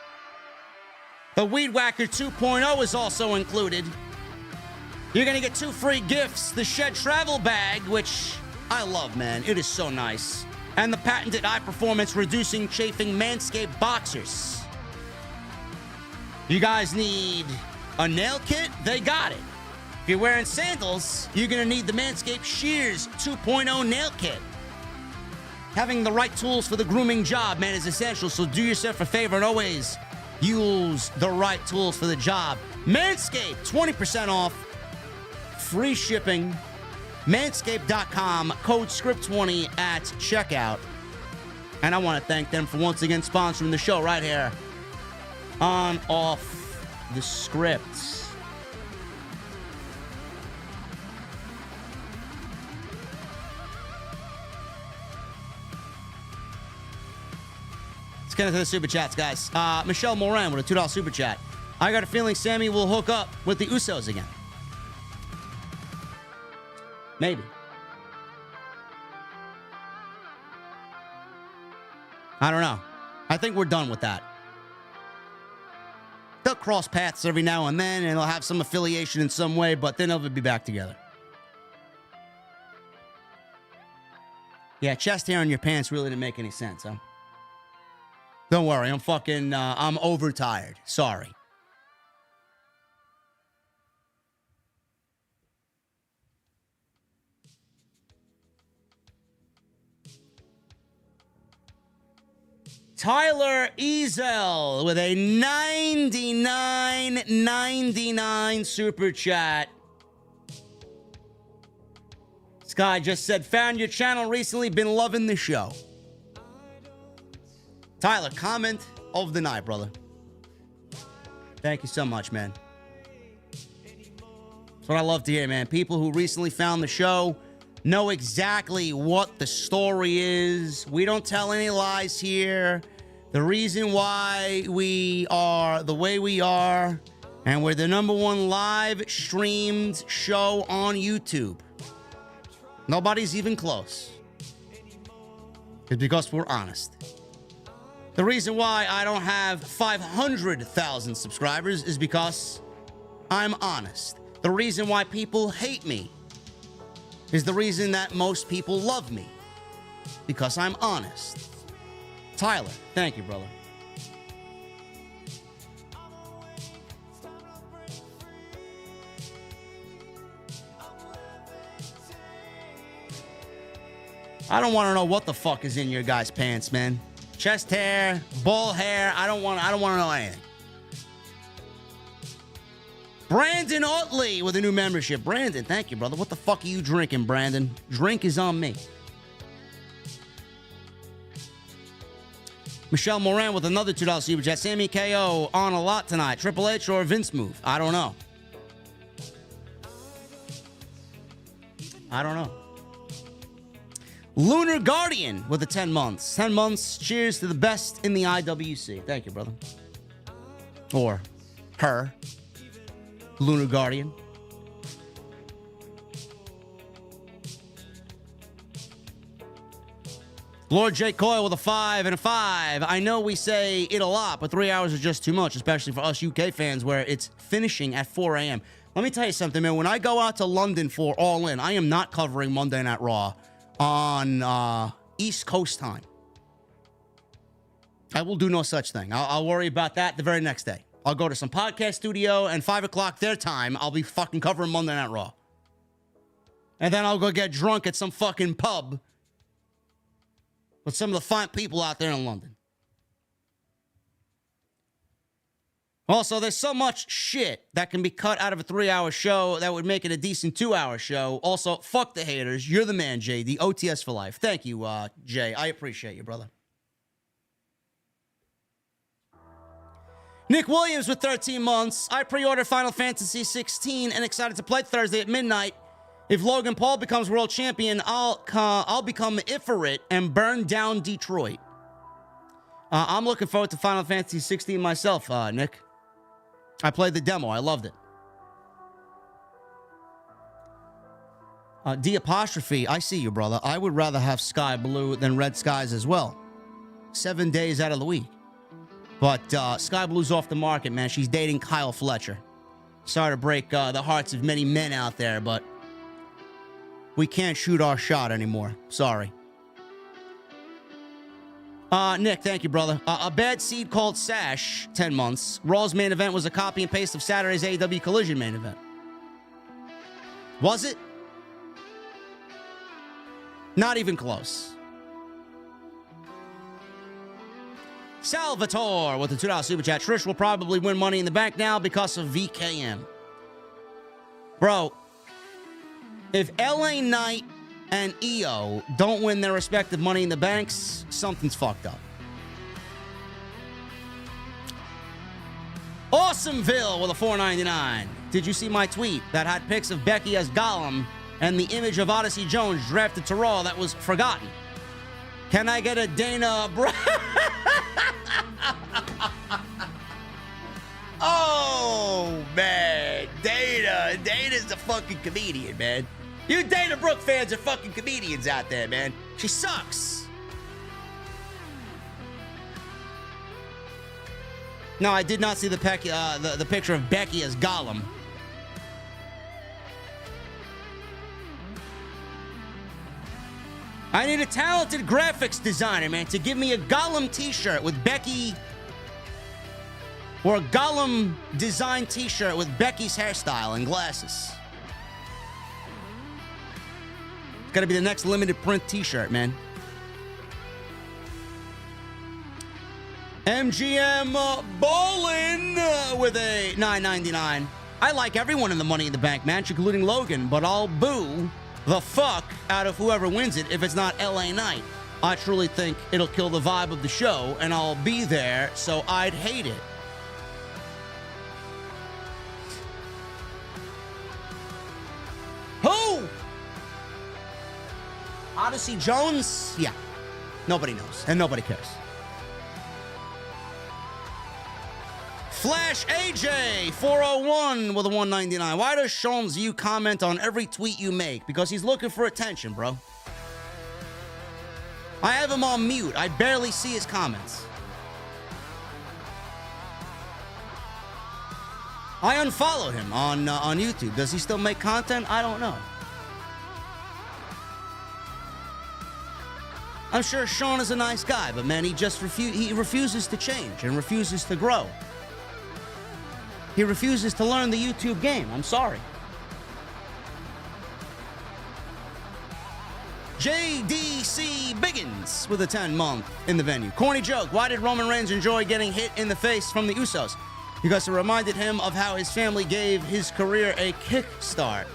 The Weed Whacker 2.0 is also included. You're going to get 2 free gifts. The Shed Travel Bag, which I love, man. It is so nice. And the patented high-performance reducing chafing Manscaped boxers. You guys need a nail kit? They got it. If you're wearing sandals, you're going to need the Manscaped Shears 2.0 nail kit. Having the right tools for the grooming job, man, is essential. So do yourself a favor and always use the right tools for the job. Manscaped, 20% off. Free shipping. Manscaped.com. Code SCRIPT20 at checkout. And I want to thank them for once again sponsoring the show right here on Off the Scripts. Let's get into the Super Chats, guys. Michelle Moran with a $2 Super Chat. I got a feeling Sammy will hook up with the Usos again. Maybe. I don't know. I think we're done with that. They'll cross paths every now and then, and they'll have some affiliation in some way, but then they'll be back together. Yeah, chest hair on your pants really didn't make any sense, huh? Don't worry, I'm overtired. Sorry. Tyler Ezel with a $99.99 super chat. This guy just said, found your channel recently, been loving the show. Tyler, comment of the night, brother. Thank you so much, man. That's what I love to hear, man. People who recently found the show know exactly what the story is. We don't tell any lies here. The reason why we are the way we are, and we're the #1 live streamed show on YouTube, nobody's even close, is because we're honest. The reason why I don't have 500,000 subscribers is because I'm honest. The reason why people hate me is the reason that most people love me. because I'm honest. Tyler, thank you, brother. I don't want to know what the fuck is in your guys' pants, man. Chest hair, ball hair. I don't want to know anything. Brandon Otley with a new membership. Brandon, thank you, brother. What the fuck are you drinking, Brandon? Drink is on me. Michelle Moran with another $2 super chat. Sammy KO on a lot tonight. Triple H or Vince move? I don't know. Lunar Guardian with the 10 months. 10 months. Cheers to the best in the IWC. Thank you, brother. Or her. Lunar Guardian. Lord Jake Coyle with a 5 and a 5. I know we say it a lot, but 3 hours is just too much, especially for us UK fans where it's finishing at 4 a.m. Let me tell you something, man. When I go out to London for All In, I am not covering Monday Night Raw on East Coast time. I will do no such thing. I'll worry about that the very next day. I'll go to some podcast studio, and 5 o'clock their time, I'll be fucking covering Monday Night Raw. And then I'll go get drunk at some fucking pub with some of the fine people out there in London. Also, there's so much shit that can be cut out of a 3-hour show that would make it a decent 2-hour show. Also, fuck the haters. You're the man, Jay. The OTS for life. Thank you, Jay. I appreciate you, brother. Nick Williams with 13 months. I pre-ordered Final Fantasy 16 and excited to play Thursday at midnight. If Logan Paul becomes world champion, I'll become Ifrit and burn down Detroit. I'm looking forward to Final Fantasy 16 myself, Nick. I played the demo. I loved it. D apostrophe, I see you, brother. I would rather have sky blue than red skies as well. 7 days out of the week. But Sky Blue's off the market, man. She's dating Kyle Fletcher. Sorry to break the hearts of many men out there, but we can't shoot our shot anymore. Sorry. Nick, thank you, brother. A bad seed called Sash, 10 months. Raw's main event was a copy and paste of Saturday's AEW Collision main event. Was it? Not even close. Salvatore with the $2 super chat. Trish will probably win Money in the Bank now because of VKM. Bro, if LA Knight and EO don't win their respective Money in the Banks, something's fucked up. Awesomeville with a $4.99. Did you see my tweet that had pics of Becky as Gollum and the image of Odyssey Jones drafted to Raw that was forgotten? Can I get a Dana Oh, man. Dana's the fucking comedian, man. You Dana Brooke fans are fucking comedians out there, man. She sucks. No, I did not see the picture of Becky as Gollum. I need a talented graphics designer, man, to give me a Gollum t-shirt with Becky, or a Gollum design t-shirt with Becky's hairstyle and glasses. It's gotta be the next limited print t-shirt, man. MGM Bowling with a $9.99. I like everyone in the Money in the Bank match, including Logan, but I'll boo the fuck out of whoever wins it if it's not LA Knight. I truly think it'll kill the vibe of the show, and I'll be there, so I'd hate it. Who? Odyssey Jones? Yeah. Nobody knows, and nobody cares. Flash AJ 401 with a $1.99. Why does Sean Zhu comment on every tweet you make? Because he's looking for attention, bro. I have him on mute. I barely see his comments. I unfollowed him on YouTube. Does he still make content? I don't know. I'm sure Sean is a nice guy, but man, he just refuses to change and refuses to grow. He refuses to learn the YouTube game. I'm sorry. JDC Biggins with a 10-month in the venue. Corny joke. Why did Roman Reigns enjoy getting hit in the face from the Usos? Because it reminded him of how his family gave his career a kickstart.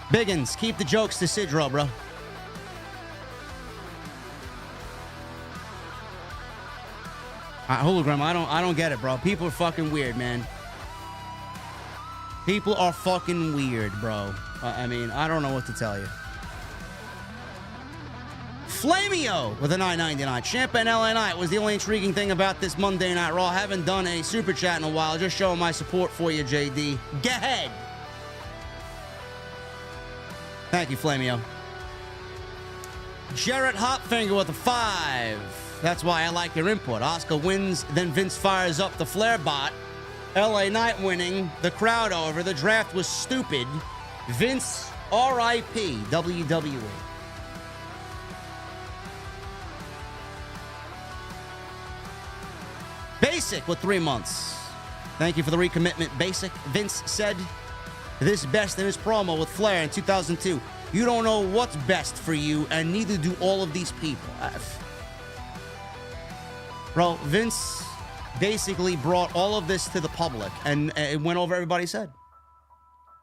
Biggins, keep the jokes to Sidro, bro. Hologram, I don't get it, bro. People are fucking weird, man. People are fucking weird, bro. I mean, I don't know what to tell you. Flamio with a $9.99. Ciampa and LA Knight was the only intriguing thing about this Monday Night Raw. Haven't done a super chat in a while. Just showing my support for you, JD. Go ahead. Thank you, Flamio. Jarrett Hopfinger with a 5. That's why I like your input. Oscar wins, then Vince fires up the Flair bot. LA Knight winning. The crowd over. The draft was stupid. Vince, R.I.P. WWE. Basic with 3 months. Thank you for the recommitment, Basic. Vince said this best in his promo with Flair in 2002. You don't know what's best for you, and neither do all of these people. Bro, Vince basically brought all of this to the public, and it went over everybody's head.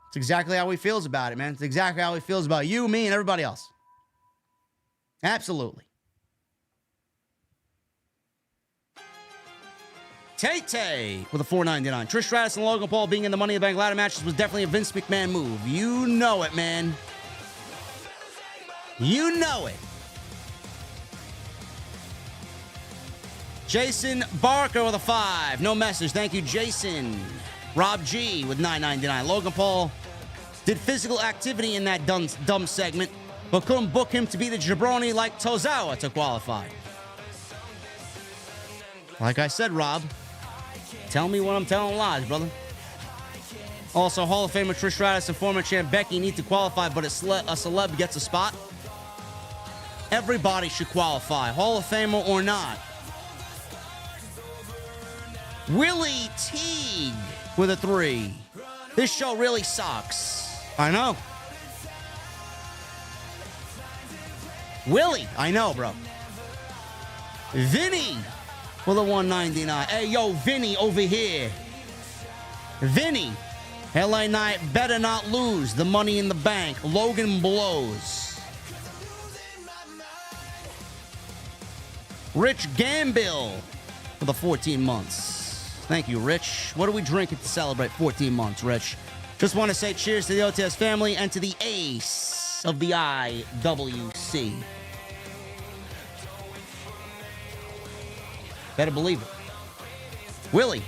It's exactly how he feels about it, man. It's exactly how he feels about you, me, and everybody else. Absolutely. Tay-Tay with a $4.99. Trish Stratus and Logan Paul being in the Money in the Bank ladder matches was definitely a Vince McMahon move. You know it, man. You know it. Jason Barker with a 5. No message. Thank you, Jason. Rob G with $9.99. Logan Paul did physical activity in that dumb segment, but couldn't book him to be the jabroni like Tozawa to qualify. Like I said, Rob, tell me when I'm telling lies, brother. Also, Hall of Famer Trish Stratus and former champ Becky need to qualify, but a celeb gets a spot. Everybody should qualify, Hall of Famer or not. Willie Teague with a 3. This show really sucks. I know. Willie, I know, bro. Vinny with a $1.99. Hey, yo, Vinny over here. Vinny. LA Knight better not lose the Money in the Bank. Logan blows. Rich Gambill for the 14 months. Thank you, Rich. What are we drinking to celebrate 14 months, Rich? Just want to say cheers to the OTS family and to the ace of the IWC. Better believe it. Willie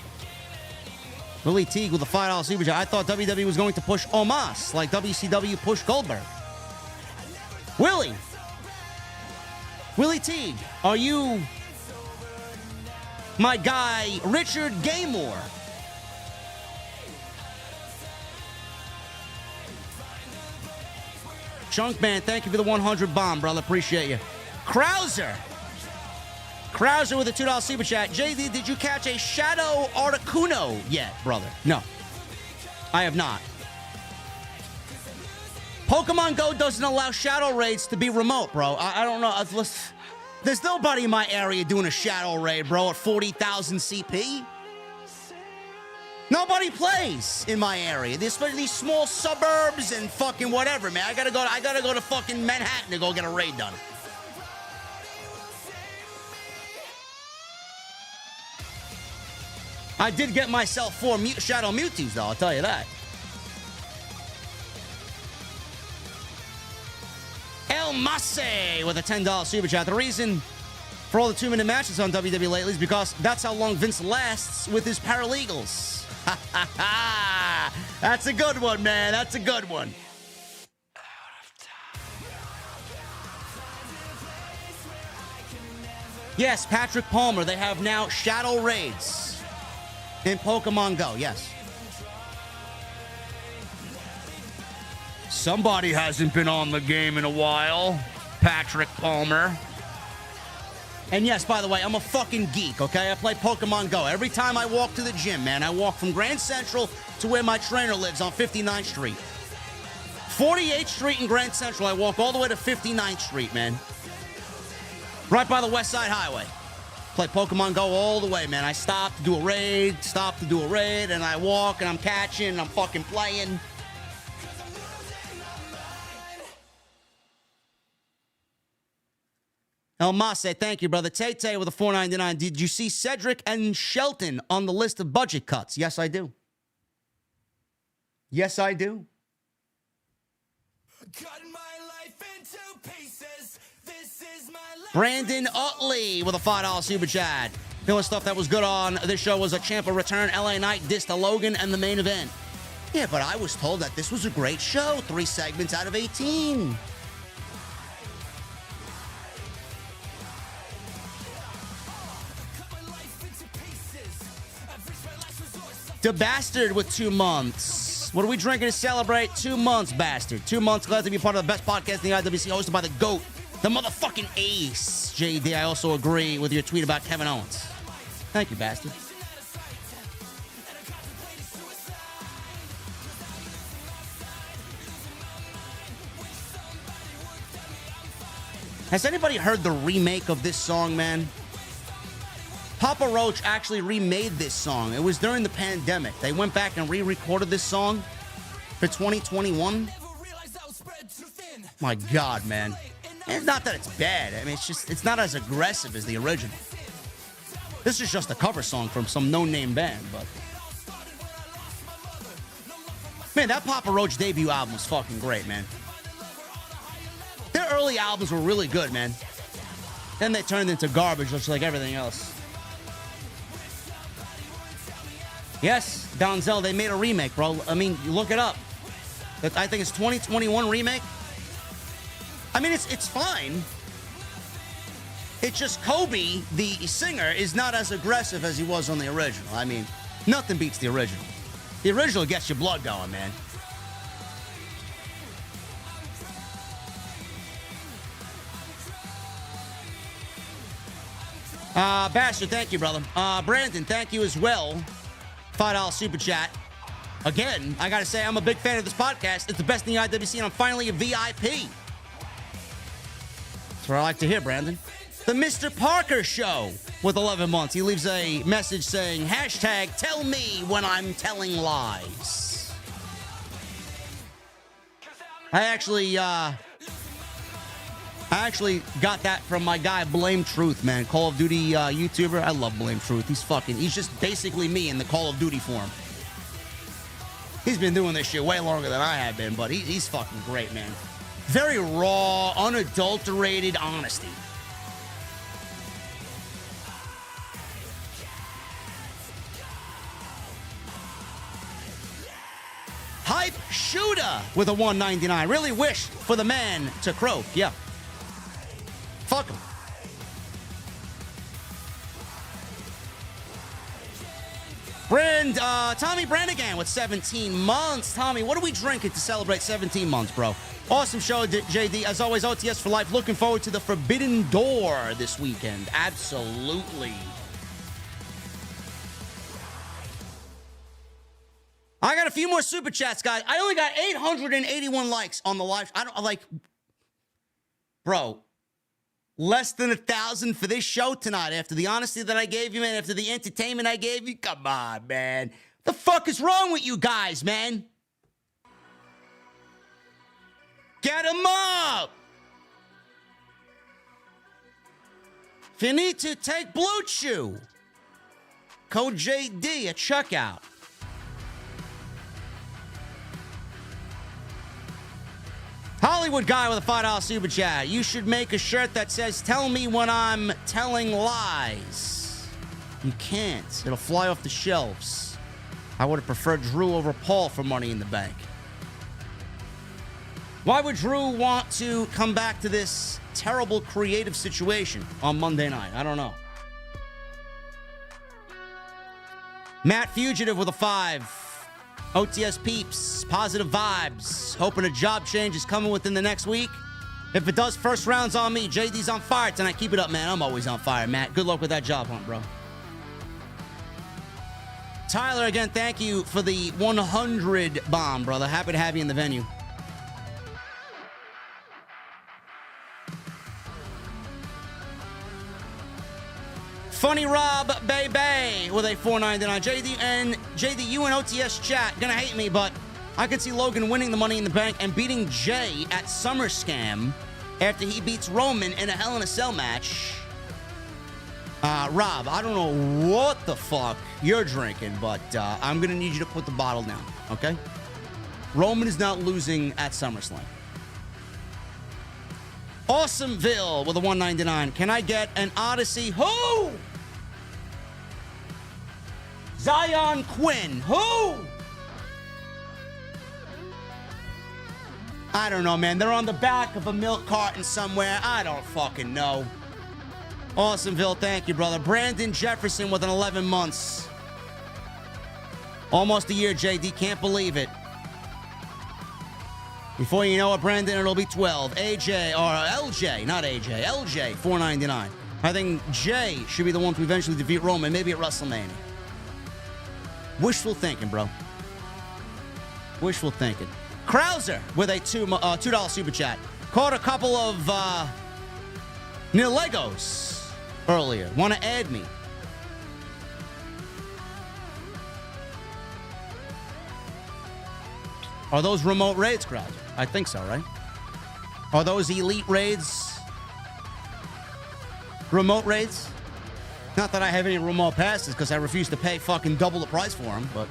Teague with a $5 super chat. I thought WWE was going to push Omos like WCW pushed Goldberg. Willie Teague, are you my guy Richard Gaymore? Chunkman, thank you for the 100 bomb, brother. Appreciate you. Krauser with a $2 super chat. JD, did you catch a Shadow Articuno yet, brother? No, I have not. Pokemon Go doesn't allow shadow raids to be remote, bro. I don't know. There's nobody in my area doing a shadow raid, bro, at 40,000 CP. Nobody plays in my area. Especially these small suburbs and fucking whatever, man. I gotta go to fucking Manhattan to go get a raid done. I did get myself 4 Shadow Mewtwo's, though, I'll tell you that. El Mase with a $10 super chat. The reason for all the 2-minute matches on WWE lately is because that's how long Vince lasts with his paralegals. Ha ha ha! That's a good one, man. That's a good one. Yes, Patrick Palmer. They have now shadow raids in Pokemon Go. Yes. somebody hasn't been on the game in a while. Patrick Palmer. And yes, by the way, I'm a fucking geek, okay? I play Pokemon Go. Every time I walk to the gym, man, I walk from Grand Central to where my trainer lives on 59th Street. 48th Street in Grand Central, I walk all the way to 59th Street, man. Right by the West Side Highway. Play Pokemon Go all the way, man. I stop to do a raid, and I walk, and I'm catching, and I'm fucking playing. El Mase, thank you, brother. Tay with a $4.99. Did you see Cedric and Shelton on the list of budget cuts? Yes, I do. Yes, I do. Cut my life into pieces. This is my life. Brandon Utley with a $5 super chat. The only stuff that was good on this show was a Champa return, LA Knight diss to Logan, and the main event. Yeah, but I was told that this was a great show. 3 segments out of 18. The Bastard with 2 months. What are we drinking to celebrate? 2 months, Bastard. 2 months. Glad to be part of the best podcast in the IWC, hosted by the GOAT, the motherfucking ace. JD, I also agree with your tweet about Kevin Owens. Thank you, Bastard. Has anybody heard the remake of this song, man? Papa Roach actually remade this song. It was during the pandemic. They went back and re-recorded this song for 2021. My God, man. And it's not that it's bad. I mean, it's not as aggressive as the original. This is just a cover song from some no-name band, but... Man, that Papa Roach debut album was fucking great, man. Their early albums were really good, man. Then they turned into garbage, just like everything else. Yes, Donzel, they made a remake, bro. I mean, you look it up. I think it's 2021 remake. I mean, it's fine. It's just Kobe, the singer, is not as aggressive as he was on the original. I mean, nothing beats the original. The original gets your blood going, man. Bastard, thank you, brother. Brandon, thank you as well. $5 super chat. Again, I gotta say, I'm a big fan of this podcast. It's the best in the IWC, and I'm finally a VIP. That's what I like to hear, Brandon. The Mr. Parker Show with 11 months. He leaves a message saying, hashtag tell me when I'm telling lies. I actually got that from my guy, Blame Truth, man. Call of Duty YouTuber. I love Blame Truth. He's just basically me in the Call of Duty form. He's been doing this shit way longer than I have been, but he's fucking great, man. Very raw, unadulterated honesty. Hype Shooter with a $1.99. Really wished for the man to croak. Yeah. Fuck him. Tommy Brannigan with 17 months. Tommy, what are we drinking to celebrate 17 months, bro? Awesome show, JD. As always, OTS for life. Looking forward to the Forbidden Door this weekend. Absolutely. I got a few more super chats, guys. I only got 881 likes on the live. I don't like, bro. Less than 1,000 for this show tonight. After the honesty that I gave you, man. After the entertainment I gave you. Come on, man. The fuck is wrong with you guys, man? Get them up. If you need to, take Blue Chew. Code JD at checkout. Hollywood guy with a $5 super chat. You should make a shirt that says, tell me when I'm telling lies. You can't. It'll fly off the shelves. I would have preferred Drew over Paul for Money in the Bank. Why would Drew want to come back to this terrible creative situation on Monday night? I don't know. Matt Fugitive with a $5. OTS peeps, positive vibes. Hoping a job change is coming within the next week. If it does, first round's on me. JD's on fire tonight. Keep it up, man. I'm always on fire, Matt. Good luck with that job hunt, bro. Tyler, again, thank you for the 100 bomb, brother. Happy to have you in the venue. Funny Rob Baby with a $4.99. JD, you and OTS chat gonna hate me, but I could see Logan winning the Money in the Bank and beating Jay at SummerSlam after he beats Roman in a Hell in a Cell match. Rob, I don't know what the fuck you're drinking, but I'm gonna need you to put the bottle down, okay? Roman is not losing at SummerSlam. Awesomeville with a $1.99. Can I get an Odyssey? Who? Zion Quinn. Who? I don't know, man. They're on the back of a milk carton somewhere. I don't fucking know. Awesomeville, thank you, brother. Brandon Jefferson with an 11 months. Almost a year, JD. Can't believe it. Before you know it, Brandon, it'll be 12. AJ, or LJ, not AJ. LJ, $4.99. I think Jay should be the one to eventually defeat Roman, maybe at WrestleMania. Wishful thinking, bro. Wishful thinking. Krauser with a $2 super chat. Caught a couple of Legos earlier. Want to add me? Are those remote raids, Krauser? I think so, right? Are those elite raids remote raids? Not that I have any remote passes because I refuse to pay fucking double the price for them, but...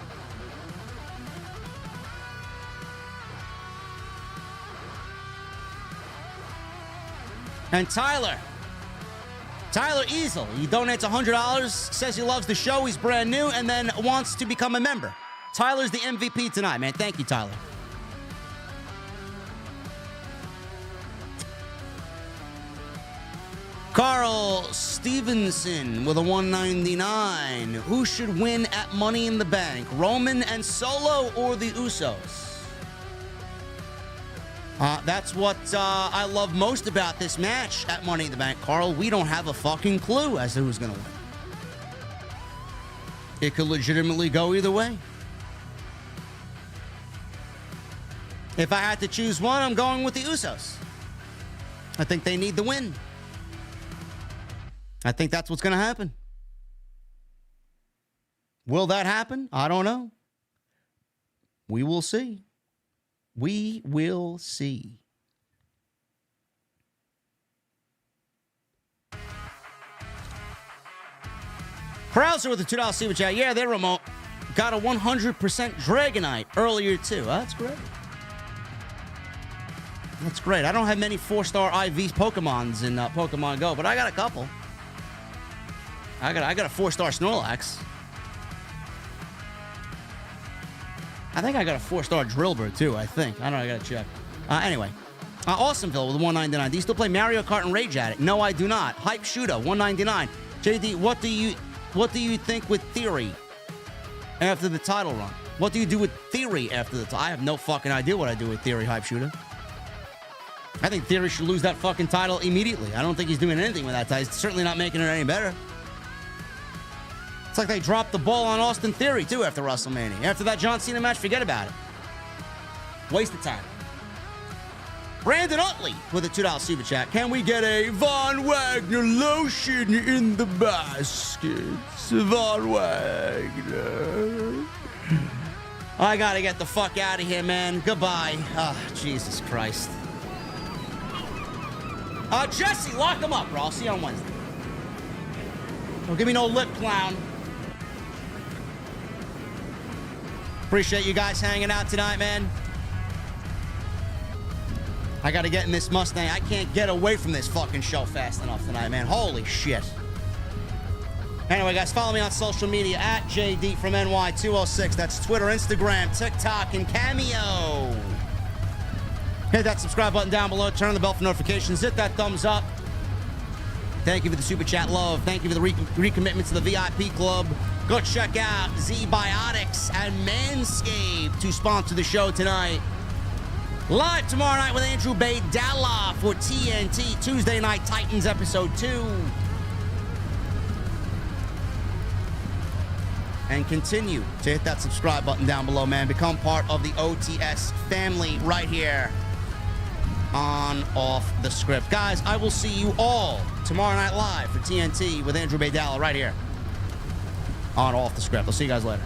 And Tyler Easel, he donates $100, says he loves the show, he's brand new, and then wants to become a member. Tyler's the MVP tonight, man. Thank you, Tyler. Carl Stevenson with a $1.99. Who should win at Money in the Bank? Roman and Solo or the Usos? That's what I love most about this match at Money in the Bank, Carl. We don't have a fucking clue as to who's going to win. It could legitimately go either way. If I had to choose one, I'm going with the Usos. I think they need the win. I think that's what's going to happen. Will that happen? I don't know. We will see. We will see. Krauser with a $2 super chat. Yeah, they're remote. Got a 100% Dragonite earlier, too. That's great. That's great. I don't have many 4-star IV Pokemons in Pokemon Go, but I got a couple. I got a 4-star Snorlax. I think I got a 4-star Drillbur, too, I think. I don't know, I gotta check. Anyway. Awesomeville with a $1.99. Do you still play Mario Kart and Rage Addict? No, I do not. Hype Shooter, $1.99. JD, what do you think with Theory after the title run? What do you do with Theory after the title? I have no fucking idea what I do with Theory, Hype Shooter. I think Theory should lose that fucking title immediately. I don't think he's doing anything with that title. He's certainly not making it any better. It's like they dropped the ball on Austin Theory, too, after WrestleMania. After that John Cena match, forget about it. Waste of time. Brandon Utley with a $2 super chat. Can we get a Von Wagner lotion in the baskets? Von Wagner. I gotta get the fuck out of here, man. Goodbye. Oh, Jesus Christ. Jesse, lock him up, bro. I'll see you on Wednesday. Don't give me no lip, clown. Appreciate you guys hanging out tonight, man. I gotta get in this Mustang. I can't get away from this fucking show fast enough tonight, man. Holy shit. Anyway, guys, follow me on social media at JDfromNY206. That's Twitter, Instagram, TikTok, and Cameo. Hit that subscribe button down below. Turn on the bell for notifications. Hit that thumbs up. Thank you for the super chat love. Thank you for the recommitment to the VIP club. Go check out Z-Biotics and Manscaped to sponsor the show tonight. Live tomorrow night with Andrew Baydala for TNT Tuesday Night Titans Episode 2. And continue to hit that subscribe button down below, man. Become part of the OTS family right here on Off the Script. Guys, I will see you all tomorrow night live for TNT with Andrew Baydala right here on Off the Script. I'll see you guys later.